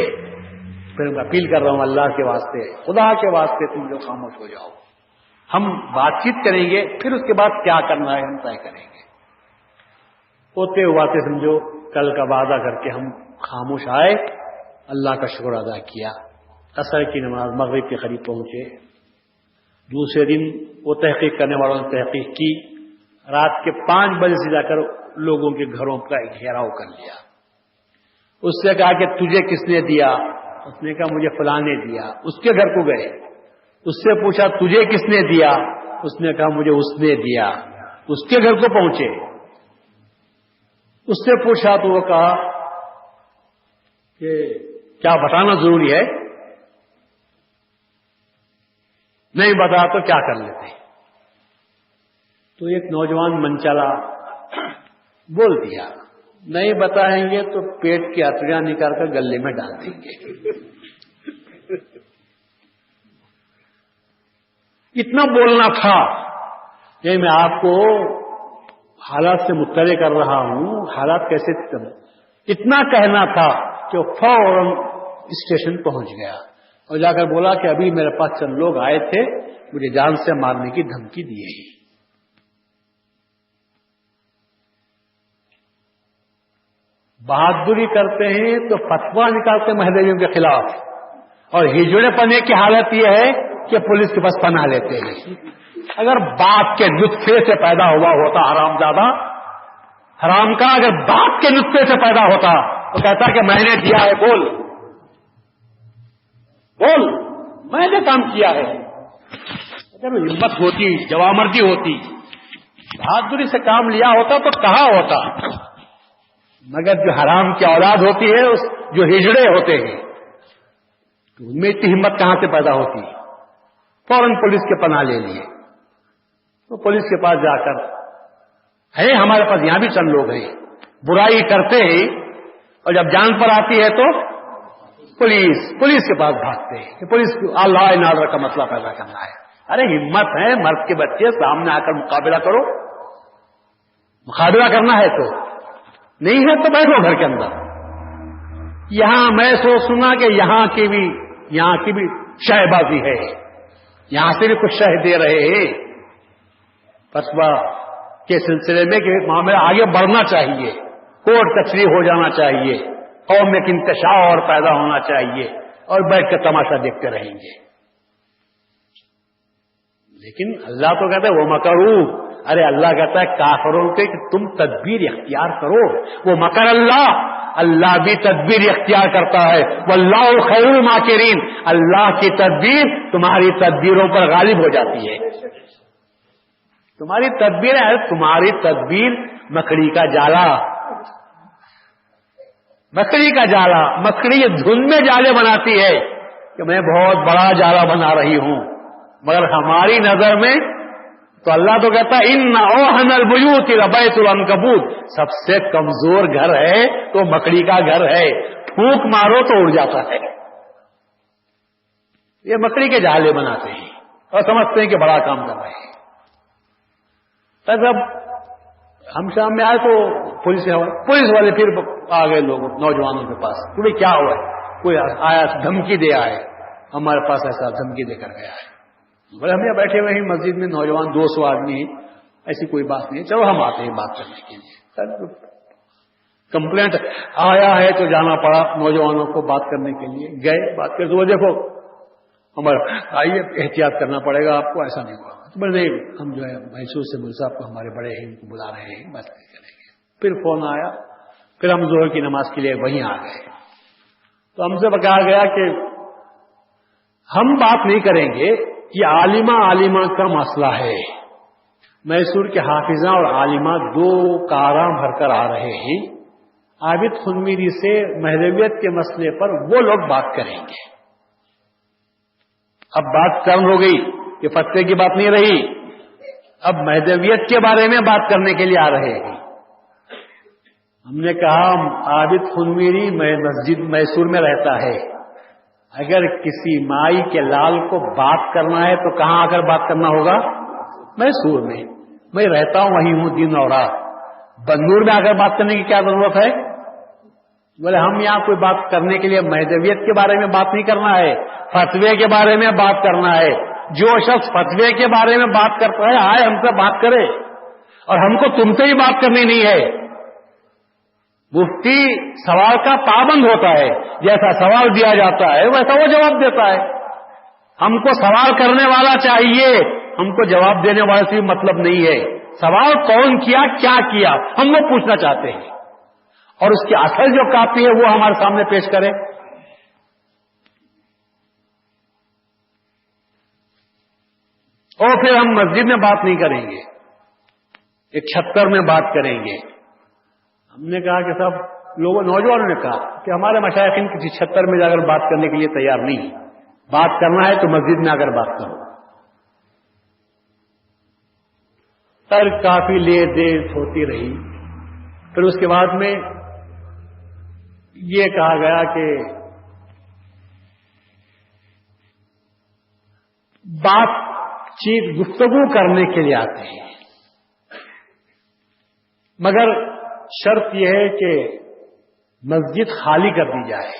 پھر میں اپیل کر رہا ہوں اللہ کے واسطے، خدا کے واسطے تم لوگ خاموش ہو جاؤ. ہم بات چیت کریں گے، پھر اس کے بعد کیا کرنا ہے ہم طے کریں گے. ہوتے ہواتے سمجھو کل کا وعدہ کر کے ہم خاموش آئے، اللہ کا شکر ادا کیا. عصر کی نماز مغرب کے قریب پہنچے. دوسرے دن وہ تحقیق کرنے والوں نے تحقیق کی. رات کے 5 بجے سے جا کر لوگوں کے گھروں کا گھیراؤ کر لیا. اس سے کہا کہ تجھے کس نے دیا؟ اس نے کہا مجھے فلاں نے دیا. اس کے گھر کو گئے، اس سے پوچھا تجھے کس نے دیا؟ اس نے کہا مجھے اس نے دیا. اس کے گھر کو پہنچے، اس سے پوچھا تو وہ کہا کہ کیا بتانا ضروری ہے؟ نہیں بتا تو کیا کر لیتے. تو ایک نوجوان منچلا بول دیا نہیں بتائیں گے تو پیٹ کی اتڑیاں نکال کر گلے میں ڈال دیں گے. اتنا بولنا تھا. یہ میں آپ کو حالات سے مطلع کر رہا ہوں، حالات کیسے تھے. اتنا کہنا تھا کہ فوراً اسٹیشن پہنچ گیا اور جا کر بولا کہ ابھی میرے پاس چند لوگ آئے تھے، مجھے جان سے مارنے کی دھمکی دی ہے. بہادری کرتے ہیں تو فتویٰ نکالتے مہدویوں کے خلاف، اور ہجڑے پنے کی حالت یہ ہے کہ پولیس کے پاس پناہ لیتے ہیں. اگر باپ کے نطفے سے پیدا ہوا ہوتا حرام کا اگر باپ کے نطفے سے پیدا ہوتا تو کہتا کہ میں نے دیا ہے، بول میں نے کام کیا ہے. اگر ہمت ہوتی، جوامردی ہوتی، بہادری سے کام لیا ہوتا تو کہا ہوتا، مگر جو حرام کی اولاد ہوتی ہے، جو ہجڑے ہوتے ہیں، تو ان میں اتنی ہمت کہاں سے پیدا ہوتی؟ فوراً پولیس کے پناہ لے لیے، تو پولیس کے پاس جا کر، ہے ہمارے پاس یہاں بھی چند لوگ ہیں برائی کرتے ہیں، اور جب جان پر آتی ہے تو پولیس کے پاس بھاگتے ہیں کہ پولیس اللہ نادر کا مسئلہ پیدا کرنا ہے۔ ارے ہمت ہے، مرد کے بچے سامنے آ کر مقابلہ کرو، مقابلہ کرنا ہے تو، نہیں ہے تو بیٹھو گھر کے اندر۔ یہاں میں سوچوں گا کہ یہاں کی بھی شہ بازی ہے، یہاں سے بھی کچھ شہ دے رہے ہیں، فتویٰ کے سلسلے میں کہ معاملہ آگے بڑھنا چاہیے، کورٹ کچہری ہو جانا چاہیے، قوم میں ایک انتشار اور پیدا ہونا چاہیے، اور بیٹھ کے تماشا دیکھتے رہیں گے۔ لیکن اللہ تو کہتا ہے وہ مکرو، ارے اللہ کہتا ہے کافروں کے کہ تم تدبیر اختیار کرو، وہ مکر اللہ بھی تدبیر اختیار کرتا ہے، واللہ خیر الماکرین، اللہ کی تدبیر تمہاری تدبیروں پر غالب ہو جاتی ہے۔ تمہاری تدبیر ہے، تمہاری تدبیر مکڑی کا جالا، مکڑی کا جالا، مکڑی دھن میں جالے بناتی ہے کہ میں بہت بڑا جالا بنا رہی ہوں، مگر ہماری نظر میں تو اللہ تو کہتا ہے ان اوہن البیوت لبیت العنکبوت، سب سے کمزور گھر ہے تو مکڑی کا گھر ہے، پھونک مارو تو اڑ جاتا ہے۔ یہ مکڑی کے جالے بناتے ہیں اور سمجھتے ہیں کہ بڑا کام کر رہے ہیں۔ جب ہم شام میں آئے تو پولیس والے پھر آ گئے لوگ نوجوانوں کے پاس، تمہیں کیا ہوا ہے؟ کوئی آیا دھمکی دے آئے، ہمارے پاس ایسا دھمکی دے کر گیا ہے۔ بولے ہم یہاں بیٹھے ہوئے ہیں مسجد میں، نوجوان 200 آدمی ہیں، ایسی کوئی بات نہیں ہے، چلو ہم آتے ہیں بات کرنے کے لیے۔ کمپلینٹ آیا ہے تو جانا پڑا نوجوانوں کو بات کرنے کے لیے، گئے بات کرتے، وہ دیکھو ہمارا آئیے احتیاط کرنا پڑے گا آپ کو، ایسا نہیں ہوا۔ بولے نہیں، ہم جو ہے میسور سے مول صاحب کو ہمارے بڑے ہیں، ان کو بلا رہے ہیں، بات کریں گے۔ پھر فون آیا، پھر ہم ظہر کی نماز کے لیے وہیں آ گئے، تو ہم سے بتایا گیا کہ ہم بات نہیں کریں گے، یہ عالمہ کا مسئلہ ہے۔ میسور کے حافظہ اور عالمہ دو کاراں بھر کر آ رہے ہیں، عابد خنمیری سے مہدویت کے مسئلے پر وہ لوگ بات کریں گے۔ اب بات کم ہو گئی، یہ فتوے کی بات نہیں رہی، اب مہدویت کے بارے میں بات کرنے کے لیے آ رہے ہیں۔ ہم نے کہا عابد خنمیری مسجد میسور میں رہتا ہے، اگر کسی مائی کے لال کو بات کرنا ہے تو کہاں آ کر بات کرنا ہوگا؟ میسور میں۔ میں رہتا ہوں وہیں ہوں دن اور رات، بنور میں آ کر بات کرنے کی کیا ضرورت ہے؟ بولے ہم یہاں کوئی بات کرنے کے لیے مہدویت کے بارے میں بات نہیں کرنا ہے، فتوے کے بارے میں بات کرنا ہے۔ جو شخص فتوے کے بارے میں بات کرتا ہے آئے ہم سے بات کرے، اور ہم کو تم سے ہی بات کرنی نہیں ہے۔ مفتی سوال کا پابند ہوتا ہے، جیسا سوال دیا جاتا ہے ویسا وہ جواب دیتا ہے۔ ہم کو سوال کرنے والا چاہیے، ہم کو جواب دینے والے سے مطلب نہیں ہے۔ سوال کون کیا، کیا کیا، ہم وہ پوچھنا چاہتے ہیں، اور اس کی اصل جو کاپی ہے وہ ہمارے سامنے پیش کرے۔ اور پھر ہم مسجد میں بات نہیں کریں گے، ایک چھتر میں بات کریں گے۔ ہم نے کہا کہ صاحب لوگوں نوجوانوں نے کہا کہ ہمارے مشائخین کسی چھتر میں جا کر بات کرنے کے لیے تیار نہیں، بات کرنا ہے تو مسجد میں آ کر بات کرو۔ سر کافی دیر ہوتی رہی، پھر اس کے بعد میں یہ کہا گیا کہ بات چیت گفتگو کرنے کے لیے آتے ہیں، مگر شرط یہ ہے کہ مسجد خالی کر دی جائے،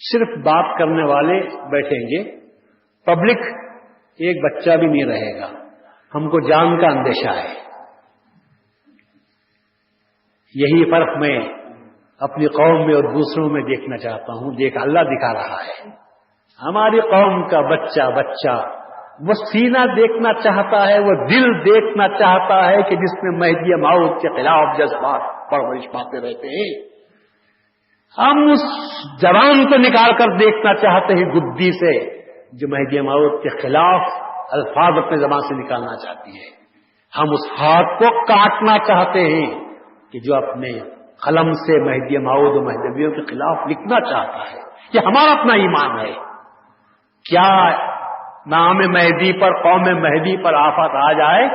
صرف بات کرنے والے بیٹھیں گے، پبلک ایک بچہ بھی نہیں رہے گا، ہم کو جان کا اندیشہ ہے۔ یہی فرق میں اپنی قوم میں اور دوسروں میں دیکھنا چاہتا ہوں، اللہ دکھا رہا ہے۔ ہماری قوم کا بچہ وہ سینہ دیکھنا چاہتا ہے، وہ دل دیکھنا چاہتا ہے کہ جس میں مہدی موعود کے خلاف جذبات پرورش پاتے رہتے ہیں۔ ہم اس زبان کو نکال کر دیکھنا چاہتے ہیں گدی سے جو مہدی موعود کے خلاف الفاظ اپنے زبان سے نکالنا چاہتی ہے. ہم اس ہاتھ کو کاٹنا چاہتے ہیں کہ جو اپنے قلم سے مہدی موعود و مہدویوں کے خلاف لکھنا چاہتا ہے. یہ ہمارا اپنا ایمان ہے. کیا نام مہدی پر، قوم مہدی پر آفت آ جائے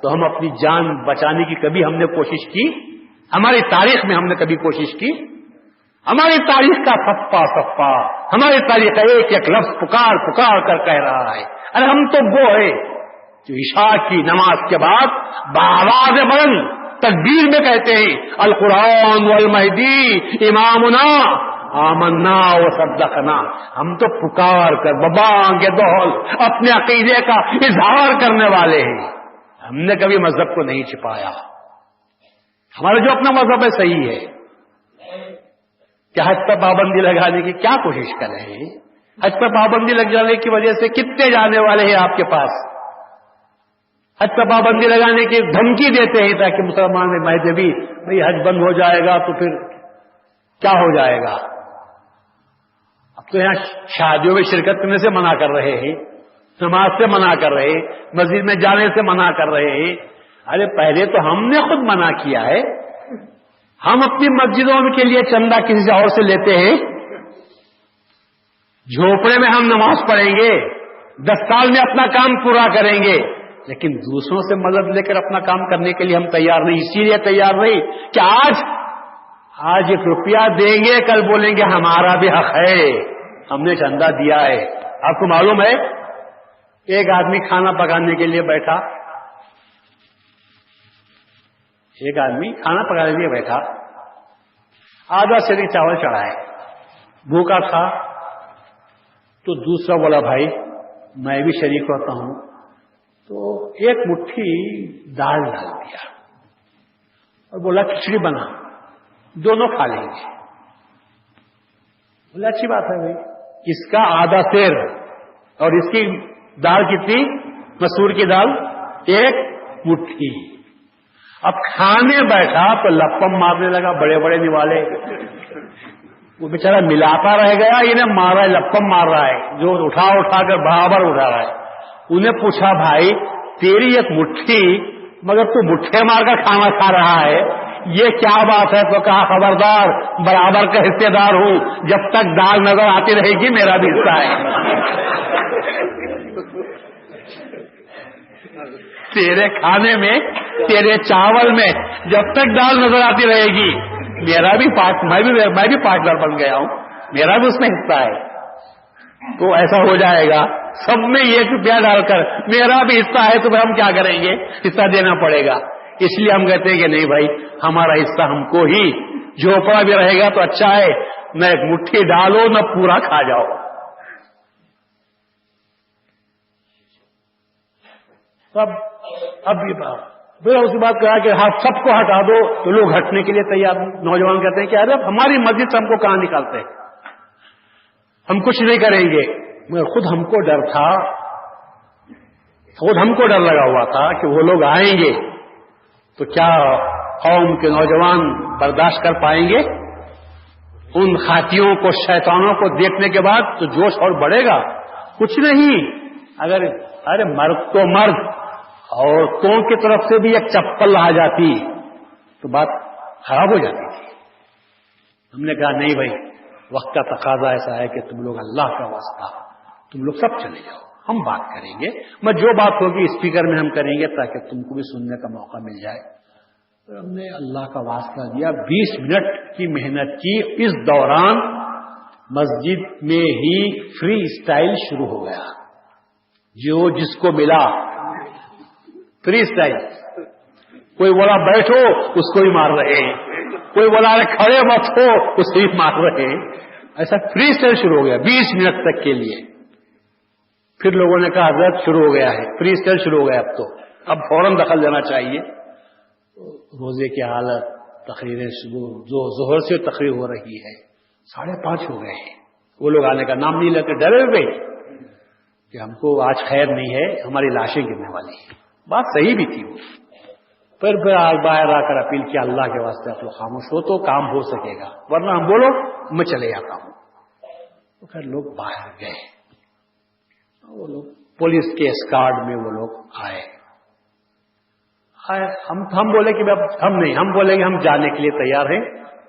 تو ہم اپنی جان بچانے کی کبھی ہم نے کوشش کی؟ ہماری تاریخ میں ہم نے کبھی کوشش کی؟ ہماری تاریخ کا صفحہ صفحہ، ہماری تاریخ کا ایک ایک لفظ پکار پکار کر کہہ رہا ہے. ارے ہم تو وہ ہے جو عشاء کی نماز کے بعد بآواز بلند تکبیر میں کہتے ہیں القرآن والمہدی امامنا آمنا وصدقنا. ہم تو پکار کر ببانگ دہل اپنے عقیدے کا اظہار کرنے والے ہیں. ہم نے کبھی مذہب کو نہیں چھپایا. ہمارا جو اپنا مذہب ہے صحیح ہے. کیا حج پر پابندی لگانے کی کیا کوشش کر رہے ہیں؟ حج پر پابندی لگ جانے کی وجہ سے کتنے جانے والے ہیں آپ کے پاس؟ حج پر پابندی لگانے کی دھمکی دیتے ہیں تاکہ مسلمان مہدوی بھائی حج بند ہو جائے گا تو پھر کیا ہو جائے گا. اب تو یہاں شادیوں میں شرکت کرنے سے منع کر رہے ہیں، نماز سے منع کر رہے ہیں، مسجد میں جانے سے منع کر رہے ہیں. ارے پہلے تو ہم نے خود منع کیا ہے. ہم اپنی مسجدوں کے لیے چندہ کسی سے اور سے لیتے ہیں. جھوپڑے میں ہم نماز پڑھیں گے، 10 سال میں اپنا کام پورا کریں گے، لیکن دوسروں سے مدد لے کر اپنا کام کرنے کے لیے ہم تیار نہیں. اسی لیے تیار نہیں کہ آج 1 روپیہ دیں گے، کل بولیں گے ہمارا بھی حق ہے، ہم نے چندہ دیا ہے. آپ کو معلوم ہے ایک آدمی کھانا پکانے کے لیے بیٹھا، آدھا سیری چاول چڑھائے، بھوکا تھا. تو دوسرا بولا بھائی میں بھی شریک ہوتا ہوں، تو 1 مٹھی دال ڈال دیا اور بولا کھچڑی بنا، دونوں کھا لیں گے. بولا اچھی بات ہے بھائی. اس کا آدھا سیر اور اس کی دال کتنی؟ مسور کی دال 1 مٹھی. اب کھانے بیٹھا تو لپم مارنے لگا، بڑے بڑے نوالے. وہ بیچارہ ملاتا رہ گیا، انہیں مارا ہے، لپم مار رہا ہے، جو اٹھا کر برابر اٹھا رہا ہے. انہیں پوچھا بھائی تیری 1 مٹھی مگر تو مٹھے مار کر کھانا کھا رہا ہے، یہ کیا بات ہے؟ تو کہا خبردار، برابر کا حصے دار ہوں، جب تک دال نظر آتی رہے گی میرا بھی حصہ ہے. تیرے کھانے میں، تیرے چاول میں جب تک دال نظر آتی رہے گی میرا بھی پارٹ، میں بھی پارٹنر بن گیا ہوں، میرا بھی اس میں حصہ ہے. تو ایسا ہو جائے گا سب میں 1 روپیہ ڈال کر میرا بھی حصہ ہے تو پھر ہم کیا کریں گے؟ حصہ دینا پڑے گا. اس لیے ہم کہتے ہیں کہ نہیں بھائی ہمارا حصہ ہم کو ہی، جھوپڑا بھی رہے گا تو اچھا ہے، نہ 1 مٹھی ڈالو نہ پورا کھا جاؤ. اب یہ بات پھر اس کے بعد کہا کہ سب کو ہٹا دو تو لوگ ہٹنے کے لیے تیار ہیں. نوجوان کہتے ہیں کہ ارے ہماری مسجد سے ہم کو کہاں نکالتے ہیں، ہم کچھ نہیں کریں گے. مگر خود ہم کو ڈر تھا، خود ہم کو ڈر لگا ہوا تھا کہ وہ لوگ آئیں گے تو کیا قوم کے نوجوان برداشت کر پائیں گے؟ ان خاتیوں کو، شیطانوں کو دیکھنے کے بعد تو جوش اور بڑھے گا. کچھ نہیں، اگر ارے مرد تو مرد، عورتوں کی طرف سے بھی 1 چپل آ جاتی تو بات خراب ہو جاتی تھی. ہم نے کہا نہیں بھائی وقت کا تقاضا ایسا ہے کہ تم لوگ اللہ کا واسطہ تم لوگ سب چلے جاؤ، ہم بات کریں گے، میں جو بات ہوگی اسپیکر میں ہم کریں گے تاکہ تم کو بھی سننے کا موقع مل جائے. تو ہم نے اللہ کا واسطہ دیا، 20 منٹ کی محنت کی. اس دوران مسجد میں ہی فری اسٹائل شروع ہو گیا. جو جس کو ملا فری اسٹائل. کوئی بولا بیٹھو اس کو بھی مار رہے ہیں، کوئی بولا کھڑے مت ہو اس کو بھی مار رہے ہیں. ایسا فری اسٹائل شروع ہو گیا 20 منٹ تک کے لیے. پھر لوگوں نے کہا حضرت شروع ہو گیا ہے، فری اسٹائل شروع ہو گیا، اب فوراً دخل دینا چاہیے. روزے کی حالت، تقریریں جو ظہر سے تقریر ہو رہی ہے، 5:30 ہو گئے ہیں. وہ لوگ آنے کا نام نہیں لیتے، ڈرے ہوئے کہ ہم کو آج خیر نہیں ہے، ہماری لاشیں گرنے والی ہیں. بات صحیح بھی تھی. وہ پھر باہر آ کر اپیل کیا اللہ کے واسطے آپ لوگ خاموش ہو تو کام ہو سکے گا، ورنہ ہم بولو میں چلے جاتا ہوں. تو پھر لوگ باہر گئے. وہ لوگ پولیس کے اسکارڈ میں وہ لوگ آئے. ہم بولے کہ ہم نہیں، ہم بولے کہ ہم جانے کے لیے تیار ہیں،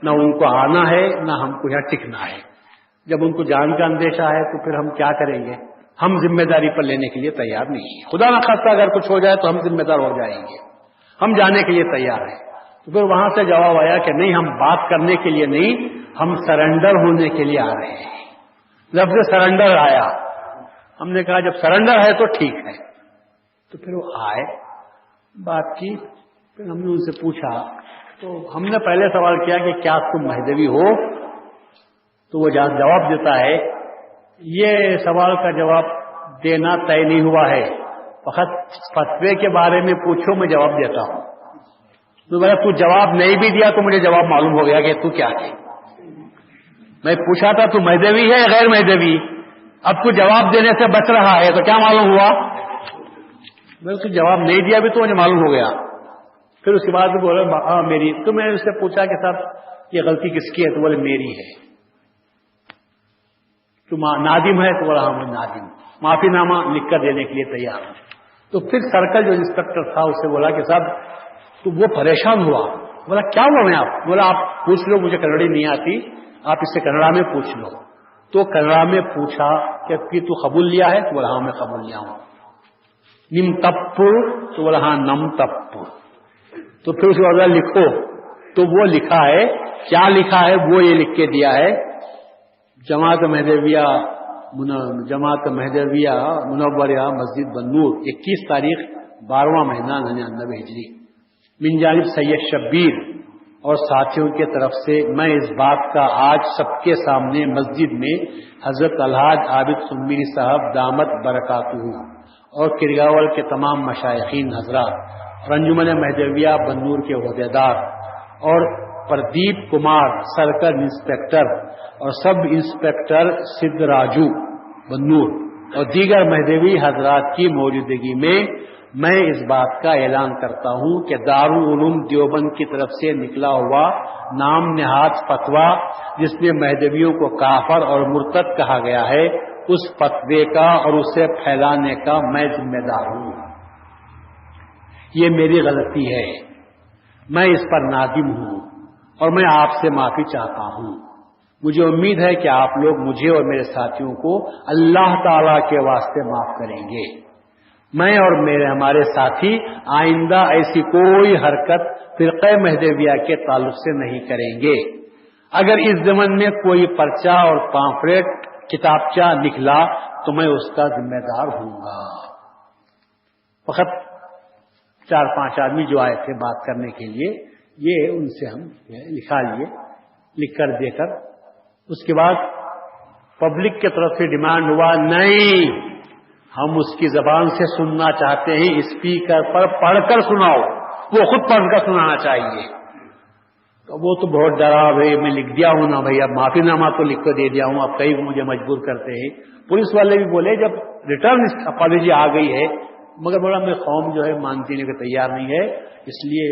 نہ ان کو آنا ہے نہ ہم کو یہاں ٹکنا ہے. جب ان کو جان کا اندیشہ ہے تو پھر ہم کیا کریں گے؟ ہم ذمہ داری پر لینے کے لیے تیار نہیں ہیں. خدا نہ خواستہ اگر کچھ ہو جائے تو ہم ذمہ دار ہو جائیں گے. ہم جانے کے لیے تیار ہیں. تو پھر وہاں سے جواب آیا کہ نہیں، ہم بات کرنے کے لیے نہیں، ہم سرنڈر ہونے کے لیے آ رہے ہیں. لفظ سرنڈر آیا. ہم نے کہا جب سرنڈر ہے تو ٹھیک ہے. تو پھر وہ آئے، بات کی. پھر ہم نے ان سے پوچھا، تو ہم نے پہلے سوال کیا کہ کیا تم مہدوی ہو؟ تو وہ جواب دیتا ہے، یہ سوال کا جواب دینا طے نہیں ہوا ہے، فقط فتوے کے بارے میں پوچھو، میں جواب دیتا ہوں. تو بھائی تو جواب نہیں بھی دیا تو مجھے جواب معلوم ہو گیا کہ تو کیا ہے. میں پوچھا تھا تو مہدوی ہے غیر مہدوی، اب تو جواب دینے سے بچ رہا ہے تو کیا معلوم ہوا؟ میں اس کو جواب نہیں دیا بھی تو مجھے معلوم ہو گیا. پھر اس کے بعد بولے ہاں میری. تو میں نے اس سے پوچھا کہ صاحب یہ غلطی کس کی ہے؟ تو بولے میری ہے. تو نادم ہے؟ تو بولا ہاں میں نادم، معافی نامہ لکھ کر دینے کے لیے تیار ہوں. تو پھر سرکل جو انسپکٹر تھا اس سے بولا کہ صاحب، تو وہ پریشان ہوا. بولا کیا ہوا میں آپ؟ بولا آپ پوچھ لو، مجھے کنڑی نہیں آتی، آپ اس سے کنڑا میں پوچھ لو. تو کنڑا میں پوچھا کہ تو قبول لیا ہے؟ تو بولا ہاں میں قبول لیا ہوں. نم تپر؟ تو بولا ہاں نم تپر. تو پھر اس کے بعد لکھو. تو وہ لکھا ہے. کیا لکھا ہے وہ یہ لکھ کے دیا ہے، جماعت مہدویہ منورہ مسجد بنور، 21 تاریخ 12واں مہینہ 99 ہجری، من جانب سید شبیر اور ساتھیوں کی طرف سے میں اس بات کا آج سب کے سامنے مسجد میں حضرت الحاج عابد سمیری صاحب دامت برکاتہ اور کرگاول کے تمام مشائخین حضرات، انجمن مہدویہ بنور کے عہدیدار اور پردیپ کمار سرکل انسپکٹر اور سب انسپکٹر سدھ راجو بنور اور دیگر مہدوی حضرات کی موجودگی میں اس بات کا اعلان کرتا ہوں کہ دارالعلوم دیوبند کی طرف سے نکلا ہوا نام نہاد فتویٰ جس میں مہدویوں کو کافر اور مرتد کہا گیا ہے، اس فتوے کا اور اسے پھیلانے کا میں ذمہ دار ہوں. یہ میری غلطی ہے، میں اس پر نادم ہوں اور میں آپ سے معافی چاہتا ہوں. مجھے امید ہے کہ آپ لوگ مجھے اور میرے ساتھیوں کو اللہ تعالی کے واسطے معاف کریں گے. میں اور ہمارے ساتھی آئندہ ایسی کوئی حرکت فرقہ مہدویہ کے تعلق سے نہیں کریں گے. اگر اس ضمن میں کوئی پرچہ اور پامفلیٹ کتابچہ نکلا تو میں اس کا ذمہ دار ہوں گا. فقط 4-5 آدمی جو آئے تھے بات کرنے کے لیے، یہ ان سے ہم لکھا لیے، لکھ کر دے کر. اس کے بعد پبلک کی طرف سے ڈیمانڈ ہوا، نہیں ہم اس کی زبان سے سننا چاہتے ہیں، اسپیکر پر پڑھ کر سناؤ، وہ خود پڑھ کر سنانا چاہیے. تو وہ تو بہت ڈرا، بھائی میں لکھ دیا ہوں نا بھائی، اب معافی نامہ تو لکھ کر دے دیا ہوں، اب کئی مجھے مجبور کرتے ہیں. پولیس والے بھی بولے جب ریٹرن اپالوجی آ گئی ہے، مگر بولا میں قوم جو ہے مانتی نہیں کہ تیار نہیں ہے، اس لیے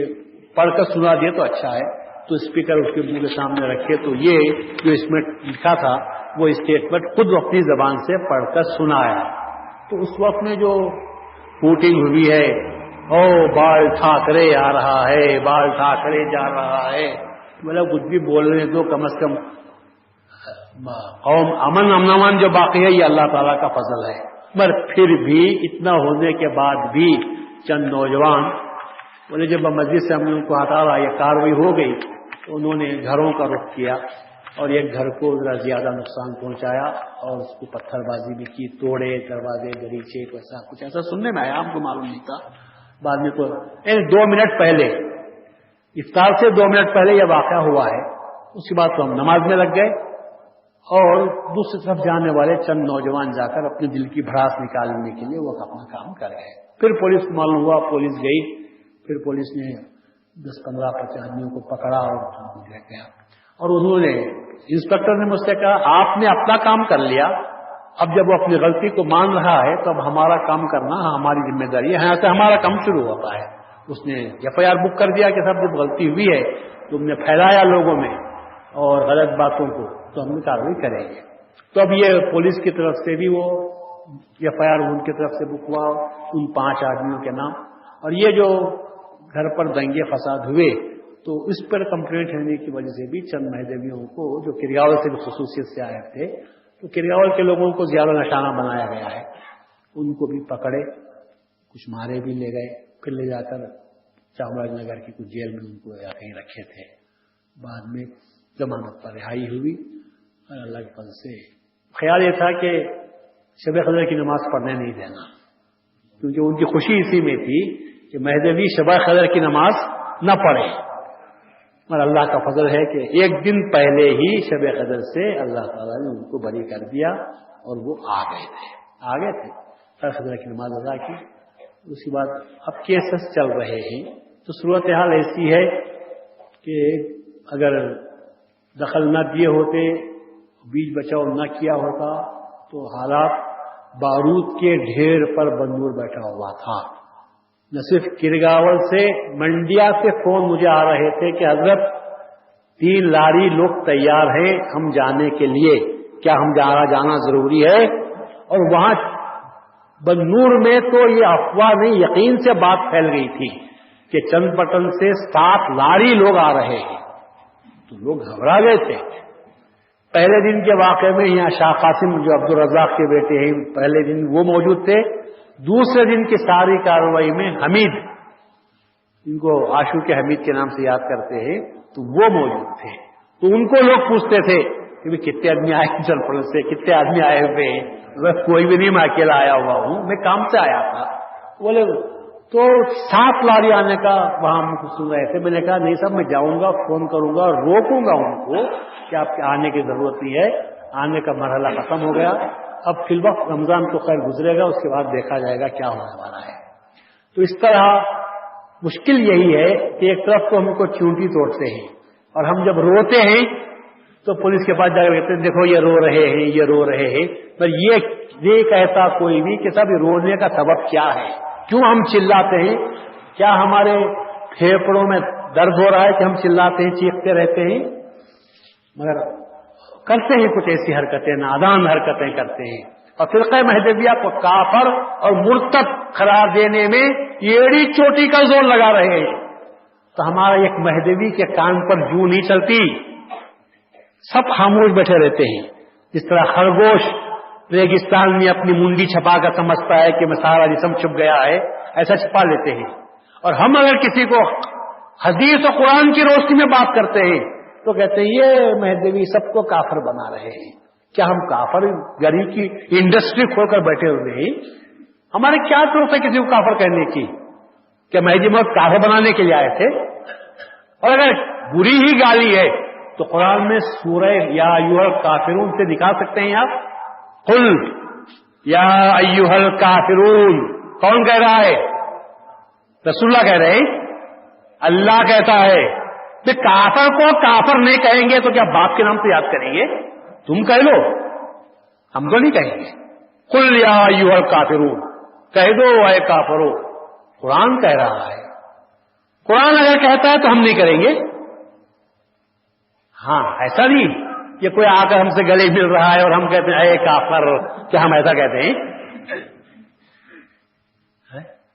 پڑھ کر سنا دے تو اچھا ہے. تو اسپیکر اس کے منہ کے سامنے رکھے تو یہ جو اس میں لکھا تھا وہ اسٹیٹمنٹ خود اپنی زبان سے پڑھ کر سنایا. تو اس وقت میں جو شوٹنگ ہوئی ہے، او بال ٹھاکرے آ رہا ہے، بال ٹھاکرے جا رہا ہے، مطلب کچھ بھی بولنے دو، کم از کم قوم امن جو باقی ہے یہ اللہ تعالیٰ کا فضل ہے. مگر پھر بھی اتنا ہونے کے بعد بھی چند نوجوان بولے جب مسجد سے ہم نے ان کو ہٹا رہا، یہ کاروائی ہو گئی تو انہوں نے گھروں کا رخ کیا اور ایک گھر کو ذرا زیادہ نقصان پہنچایا اور اس کو پتھر بازی بھی کی، توڑے دروازے دریچے، ایسا کچھ ایسا سننے میں آیا، ہم کو معلوم نہیں تھا. بعد میں تو 2 منٹ پہلے، افطار سے 2 منٹ پہلے یہ واقعہ ہوا ہے. اس کے بعد تو ہم نماز میں لگ گئے اور دوسری طرف جانے والے چند نوجوان جا کر اپنے دل کی بھڑاس نکالنے کے لیے وہ اپنا کام کر گئے. پھر پولیس کو معلوم ہوا، پولیس گئی، پھر پولیس نے 10-15-25 آدمیوں کو پکڑا اور لے گیا. اور انہوں نے، انسپکٹر نے مجھ سے کہا آپ نے اپنا کام کر لیا، اب جب وہ اپنی غلطی کو مان رہا ہے تو اب ہمارا کام کرنا ہماری ذمہ داری ہے، یہاں سے ہمارا کام شروع ہوتا ہے. اس نے FIR بک کر دیا کہ صاحب جب غلطی ہوئی ہے تم نے پھیلایا لوگوں میں اور غلط باتوں کو، تو ہم نے کارروائی کریں گے. تو اب یہ پولیس کی طرف سے بھی وہ FIR ان کی طرف سے بک ہوا ان 5 آدمیوں کے نام. اور یہ جو گھر پر دنگے فساد ہوئے تو اس پر کمپلینٹ ہونے کی وجہ سے بھی چند مہدویوں کو جو کریاول سے بھی خصوصیت سے آئے تھے تو کریاول کے لوگوں کو زیادہ نشانہ بنایا گیا ہے. ان کو بھی پکڑے, کچھ مارے بھی لے گئے, پھر لے جا کر چامراج نگر کی کچھ جیل میں ان کو یا کہیں رکھے تھے. بعد میں ضمانت پر رہائی ہوئی اور اللہ کے فضل سے خیال یہ تھا کہ شب قدر کی نماز پڑھنے نہیں دینا, کیونکہ ان کی خوشی اسی میں تھی کہ مہدوی شب قدر کی نماز نہ پڑھے. اور اللہ کا فضل ہے کہ ایک دن پہلے ہی شب قدر سے اللہ تعالیٰ نے ان کو بری کر دیا اور وہ آ گئے تھے شب قدر کی نماز ادا کی. اس کے بعد اب کیسز چل رہے ہیں تو صورتحال ایسی ہے کہ اگر دخل نہ دیے ہوتے, بیچ بچاؤ نہ کیا ہوتا تو حالات بارود کے ڈھیر پر بندور بیٹھا ہوا تھا. نہ صرف کرگاول سے, منڈیا سے فون مجھے آ رہے تھے کہ حضرت 3 لاری لوگ تیار ہیں ہم جانے کے لیے, کیا ہم جانا ضروری ہے. اور وہاں بنور میں تو یہ افواہ نہیں, یقین سے بات پھیل گئی تھی کہ چند پٹن سے 7 لاری لوگ آ رہے ہیں. تو لوگ گھبرا گئے تھے. پہلے دن کے واقعے میں یہاں شاہ قاسم جو عبدالرزاق کے بیٹے ہیں پہلے دن وہ موجود تھے. دوسرے دن کی ساری کارروائی میں حمید, ان کو عاشق کے حمید کے نام سے یاد کرتے ہیں, تو وہ موجود تھے. تو ان کو لوگ پوچھتے تھے کہ کتنے آدمی آئے ہیں چل پڑ سے, کتنے آدمی آئے ہوئے ہیں. کوئی بھی نہیں, میں اکیلا آیا ہوا ہوں, میں کام سے آیا تھا. بولے تو 7 لاری آنے کا وہاں ہم سن رہے تھے. میں نے کہا نہیں صاحب میں جاؤں گا, فون کروں گا اور روکوں گا ان کو کہ آپ کے آنے کی ضرورت نہیں ہے, آنے کا مرحلہ ختم ہو گیا. اب فی الوقت رمضان تو خیر گزرے گا, اس کے بعد دیکھا جائے گا کیا ہونے والا ہے. تو اس طرح مشکل یہی ہے کہ ایک طرف تو ہم کو چونٹی توڑتے ہیں اور ہم جب روتے ہیں تو پولیس کے پاس جا کر کہتے ہیں دیکھو یہ رو رہے ہیں, یہ رو رہے ہیں. پر یہ کہتا کوئی بھی کہ صاحب رونے کا سبب کیا ہے, کیوں ہم چلاتے ہیں, کیا ہمارے پھیپڑوں میں درد ہو رہا ہے کہ ہم چلاتے ہیں, چیختے رہتے ہیں. مگر کرتے ہیں کچھ ایسی حرکتیں, نادان حرکتیں کرتے ہیں. اور فرقہ مہدویہ کو کافر اور مرتد قرار دینے میں ایڑی چوٹی کا زور لگا رہے ہیں. تو ہمارا ایک مہدوی کے کان پر جو نہیں چلتی, سب خاموش بیٹھے رہتے ہیں. جس طرح خرگوش ریگستان میں اپنی منڈی چھپا کر سمجھتا ہے کہ میں سارا جسم چھپ گیا ہے, ایسا چھپا لیتے ہیں. اور ہم اگر کسی کو حدیث و قرآن کی روشنی میں بات کرتے ہیں تو کہتے ہیں یہ مہدوی سب کو کافر بنا رہے ہیں. کیا ہم کافر گری کی انڈسٹری کھول کر بیٹھے ہوئے ہیں؟ ہمارے کیا ضرورت ہے کسی کو کافر کہنے کی؟ کیا مہدی موت کافر بنانے کے لیے آئے تھے؟ اور اگر بری ہی گالی ہے تو قرآن میں سورہ یا ایھا الکافرون سے دکھا سکتے ہیں آپ؟ قل یا ایھا الکافرون کون کہہ رہا ہے؟ رسول اللہ کہہ رہے ہیں, اللہ کہتا ہے. کہ کافر کو کافر نہیں کہیں گے تو کیا باپ کے نام سے یاد کریں گے؟ تم کہہ لو, ہم تو نہیں کہیں گے. قل یا ایھا الکافرون, کہہ دو اے کافرو. قرآن کہہ رہا ہے. قرآن اگر کہتا ہے تو ہم نہیں کریں گے. ہاں ایسا نہیں کہ کوئی آ کر ہم سے گلے مل رہا ہے اور ہم کہتے ہیں اے کافر, کیا ہم ایسا کہتے ہیں؟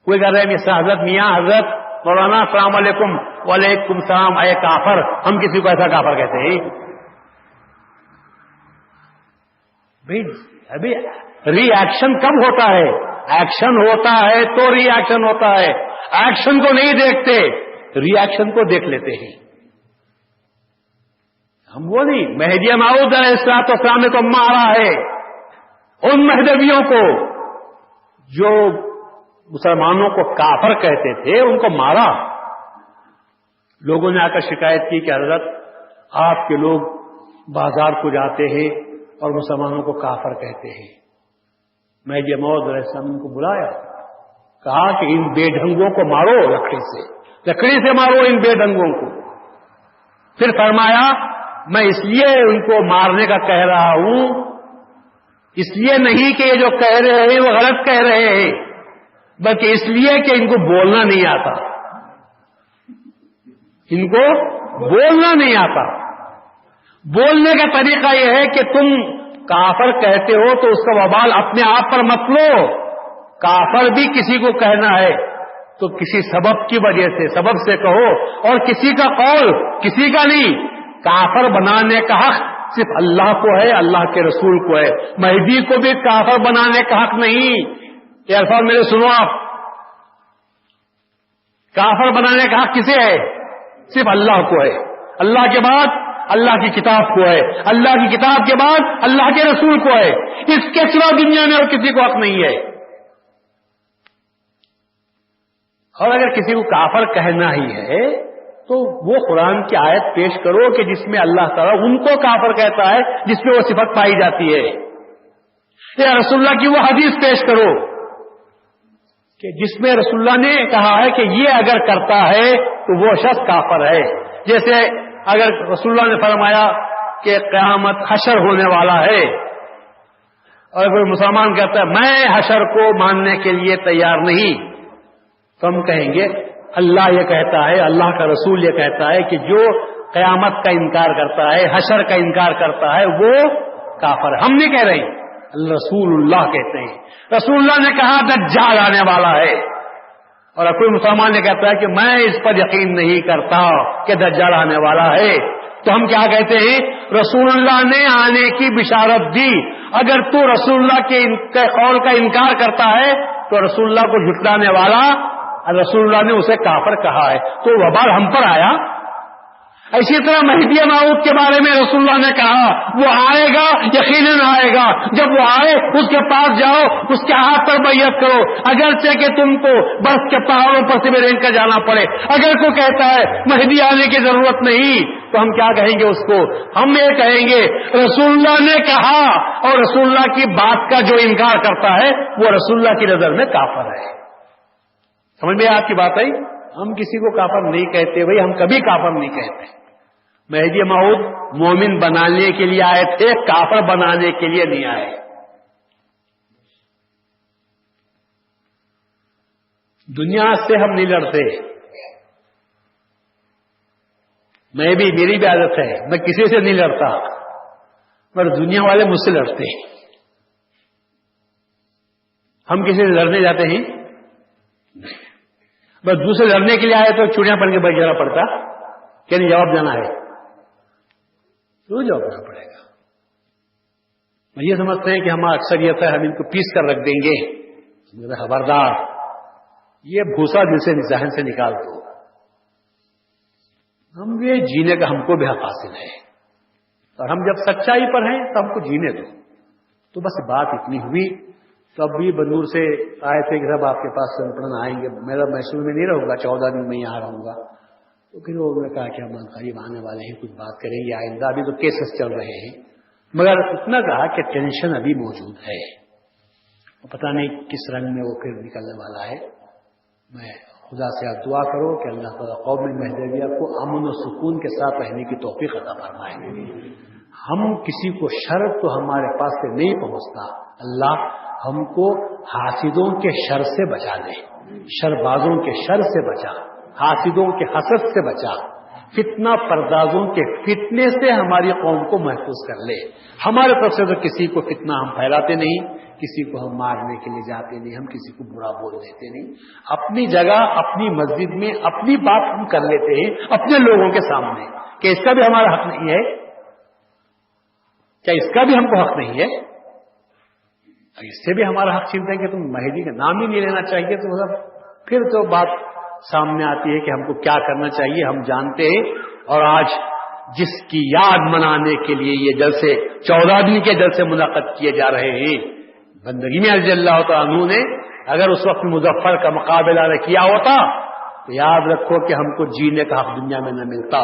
کوئی کہہ رہے ہیں حضرت میاں حضرت مولانا السلام علیکم, وعلیکم السلام, اے کافر, ہم کسی کو ایسا کافر کہتے ہیں؟ ابھی ری ایکشن کب ہوتا ہے؟ ایکشن ہوتا ہے تو ری ایکشن ہوتا ہے. ایکشن کو نہیں دیکھتے, ری ایکشن کو دیکھ لیتے ہیں. ہم وہ نہیں, مہدی موعود علیہ السلام نے تو مارا ہے ان مہدویوں کو جو مسلمانوں کو کافر کہتے تھے, ان کو مارا. لوگوں نے آ کر شکایت کی کہ حضرت آپ کے لوگ بازار کو جاتے ہیں اور مسلمانوں کو کافر کہتے ہیں. مہدی موعود علیہ السلام نے ان کو بلایا, کہا کہ ان بے ڈھنگوں کو مارو, لکڑی سے مارو ان بے ڈھنگوں کو. پھر فرمایا میں اس لیے ان کو مارنے کا کہہ رہا ہوں, اس لیے نہیں کہ یہ جو کہہ رہے ہیں وہ غلط کہہ رہے ہیں, بلکہ اس لیے کہ ان کو بولنا نہیں آتا. ان کو بولنا نہیں آتا. بولنے کا طریقہ یہ ہے کہ تم کافر کہتے ہو تو اس کا وبال اپنے آپ پر مت لو. کافر بھی کسی کو کہنا ہے تو کسی سبب کی وجہ سے، سبب سے کہو، اور کسی کا قول کسی کا نہیں. کافر بنانے کا حق صرف اللہ کو ہے، اللہ کے رسول کو ہے. مہدی کو بھی کافر بنانے کا حق نہیں. یہ الفاظ میرے سنو آپ. کافر بنانے کا حق کسے ہے؟ صرف اللہ کو ہے. اللہ کے بعد اللہ کی کتاب کو ہے، اللہ کی کتاب کے بعد اللہ کے رسول کو ہے. اس کے سوا دنیا میں اور کسی کو حق نہیں ہے. اور اگر کسی کو کافر کہنا ہی ہے تو وہ قرآن کی آیت پیش کرو کہ جس میں اللہ تعالیٰ ان کو کافر کہتا ہے جس میں وہ صفت پائی جاتی ہے. یا رسول اللہ کی وہ حدیث پیش کرو کہ جس میں رسول اللہ نے کہا ہے کہ یہ اگر کرتا ہے تو وہ شخص کافر ہے. جیسے اگر رسول اللہ نے فرمایا کہ قیامت حشر ہونے والا ہے اور کوئی مسلمان کہتا ہے میں حشر کو ماننے کے لیے تیار نہیں، تو ہم کہیں گے اللہ یہ کہتا ہے، اللہ کا رسول یہ کہتا ہے کہ جو قیامت کا انکار کرتا ہے، حشر کا انکار کرتا ہے، وہ کافر ہے. ہم نہیں کہہ رہے، رسول اللہ کہتے ہیں. رسول اللہ نے کہا دجال آنے والا ہے، اور کوئی مسلمان نے کہتا ہے کہ میں اس پر یقین نہیں کرتا کہ دجال آنے والا ہے، تو ہم کیا کہتے ہیں؟ رسول اللہ نے آنے کی بشارت دی. اگر تو رسول اللہ کے قول کا انکار کرتا ہے تو رسول اللہ کو جھٹلانے والا، رسول اللہ نے اسے کافر کہا ہے، تو وبال ہم پر آیا. اسی طرح مہدی موعود کے بارے میں رسول اللہ نے کہا وہ آئے گا، یقیناً آئے گا. جب وہ آئے اس کے پاس جاؤ، اس کے ہاتھ پر بیعت کرو، اگرچہ کہ تم کو برف کے پہاڑوں پر سے بھی رینگ کر جانا پڑے. اگر کوئی کہتا ہے مہدی آنے کی ضرورت نہیں تو ہم کیا کہیں گے اس کو؟ ہم یہ کہیں گے رسول اللہ نے کہا، اور رسول اللہ کی بات کا جو انکار کرتا ہے وہ رسول اللہ کی نظر میں کافر ہے. سمجھ میں آپ کی بات آئی؟ ہم کسی کو کافر نہیں کہتے بھائی، ہم کبھی کافر نہیں کہتے. مہدی موعود مومن بنانے کے لیے آئے تھے، کافر بنانے کے لیے نہیں آئے. دنیا سے ہم نہیں لڑتے. میری بھی عادت ہے، میں کسی سے نہیں لڑتا، پر دنیا والے مجھ سے لڑتے ہیں. ہم کسی سے لڑنے جاتے ہیں بس دوسرے لڑنے کے لیے آئے تو چوڑیاں پہن کے بیٹھ جانا پڑتا کہ نہیں جواب دینا ہے، تو جواب دینا پڑے گا. یہ سمجھتے ہیں کہ ہمارا اکثریت ہے، ہم ان کو پیس کر رکھ دیں گے. خبردار، یہ بھوسا دل سے ذہن سے نکال دو. ہم یہ جینے کا ہم کو بھی حق حاصل ہے، اور ہم جب سچائی پر ہیں تو ہم کو جینے دو. تو بس بات اتنی ہوئی. تو اب بھی بنور سے آئے تھے کہ سب آپ کے پاس سنپڑن آئیں گے، میرا محسوس میں نہیں رہوں گا، 14 دن میں یہاں رہوں گا. تو پھر وہ نے کہا کہ ہم قریب آنے والے ہیں، کچھ بات کریں گے آئندہ. ابھی تو کیسز چل رہے ہیں، مگر اتنا کہا کہ ٹینشن ابھی موجود ہے، پتہ نہیں کس رنگ میں وہ پھر نکلنے والا ہے. میں خدا سے آپ دعا کرو کہ اللہ تعالیٰ قوم مہدویہ کو امن و سکون کے ساتھ رہنے کی توفیق عطا فرمائے. ہم کسی کو شر تو ہمارے پاس سے نہیں پہنچتا، اللہ ہم کو حاسدوں کے شر سے بچا لے، شر بازوں کے شر سے بچا، حاسدوں کے حسد سے بچا، فتنہ پردازوں کے فتنے سے ہماری قوم کو محفوظ کر لے. ہمارے طرف سے تو کسی کو فتنہ ہم پھیلاتے نہیں، کسی کو ہم مارنے کے لیے جاتے نہیں، ہم کسی کو برا بول دیتے نہیں. اپنی جگہ اپنی مسجد میں اپنی بات ہم کر لیتے ہیں اپنے لوگوں کے سامنے کہ اس کا بھی ہمارا حق نہیں ہے. کیا اس کا بھی ہم کو حق نہیں ہے؟ اس سے بھی ہمارا حق چھینتے ہیں کہ تم مہدی کا نام ہی نہیں لینا چاہیے. تو مطلب پھر تو بات سامنے آتی ہے کہ ہم کو کیا کرنا چاہیے، ہم جانتے ہیں. اور آج جس کی یاد منانے کے لیے یہ جلسے 14 دن کے جلسے منعقد کیے جا رہے ہیں، بندگی میں رضی اللہ تعالیٰ عنہ نے اگر اس وقت مظفر کا مقابلہ نہ کیا ہوتا تو یاد رکھو کہ ہم کو جینے کا حق دنیا میں نہ ملتا.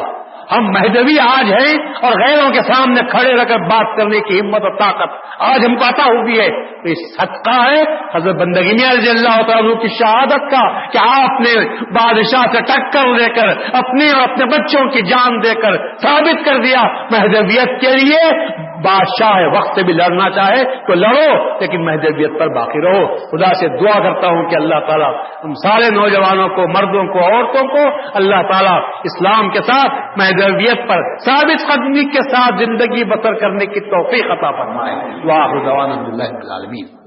ہم مہدوی آج ہیں اور غیروں کے سامنے کھڑے رہ کر بات کرنے کی ہمت اور طاقت آج ہم کو عطا ہوئی ہے. تو یہ صدقہ ہے حضرت بندگی میں رضی اللہ تعالیٰ کی شہادت کا کہ آپ نے بادشاہ سے ٹکر دے کر اپنے اور اپنے بچوں کی جان دے کر ثابت کر دیا مہدویت کے لیے بادشاہ وقت سے بھی لڑنا چاہے تو لڑو، لیکن مہدویت پر باقی رہو۔ خدا سے دعا کرتا ہوں کہ اللہ تعالیٰ ہم سارے نوجوانوں کو، مردوں کو، عورتوں کو اللہ تعالیٰ اسلام کے ساتھ مہدویت پر ثابت قدمی کے ساتھ زندگی بسر کرنے کی توفیق عطا فرمائے۔ وآخر دعوانا الحمدللہ رب العالمین۔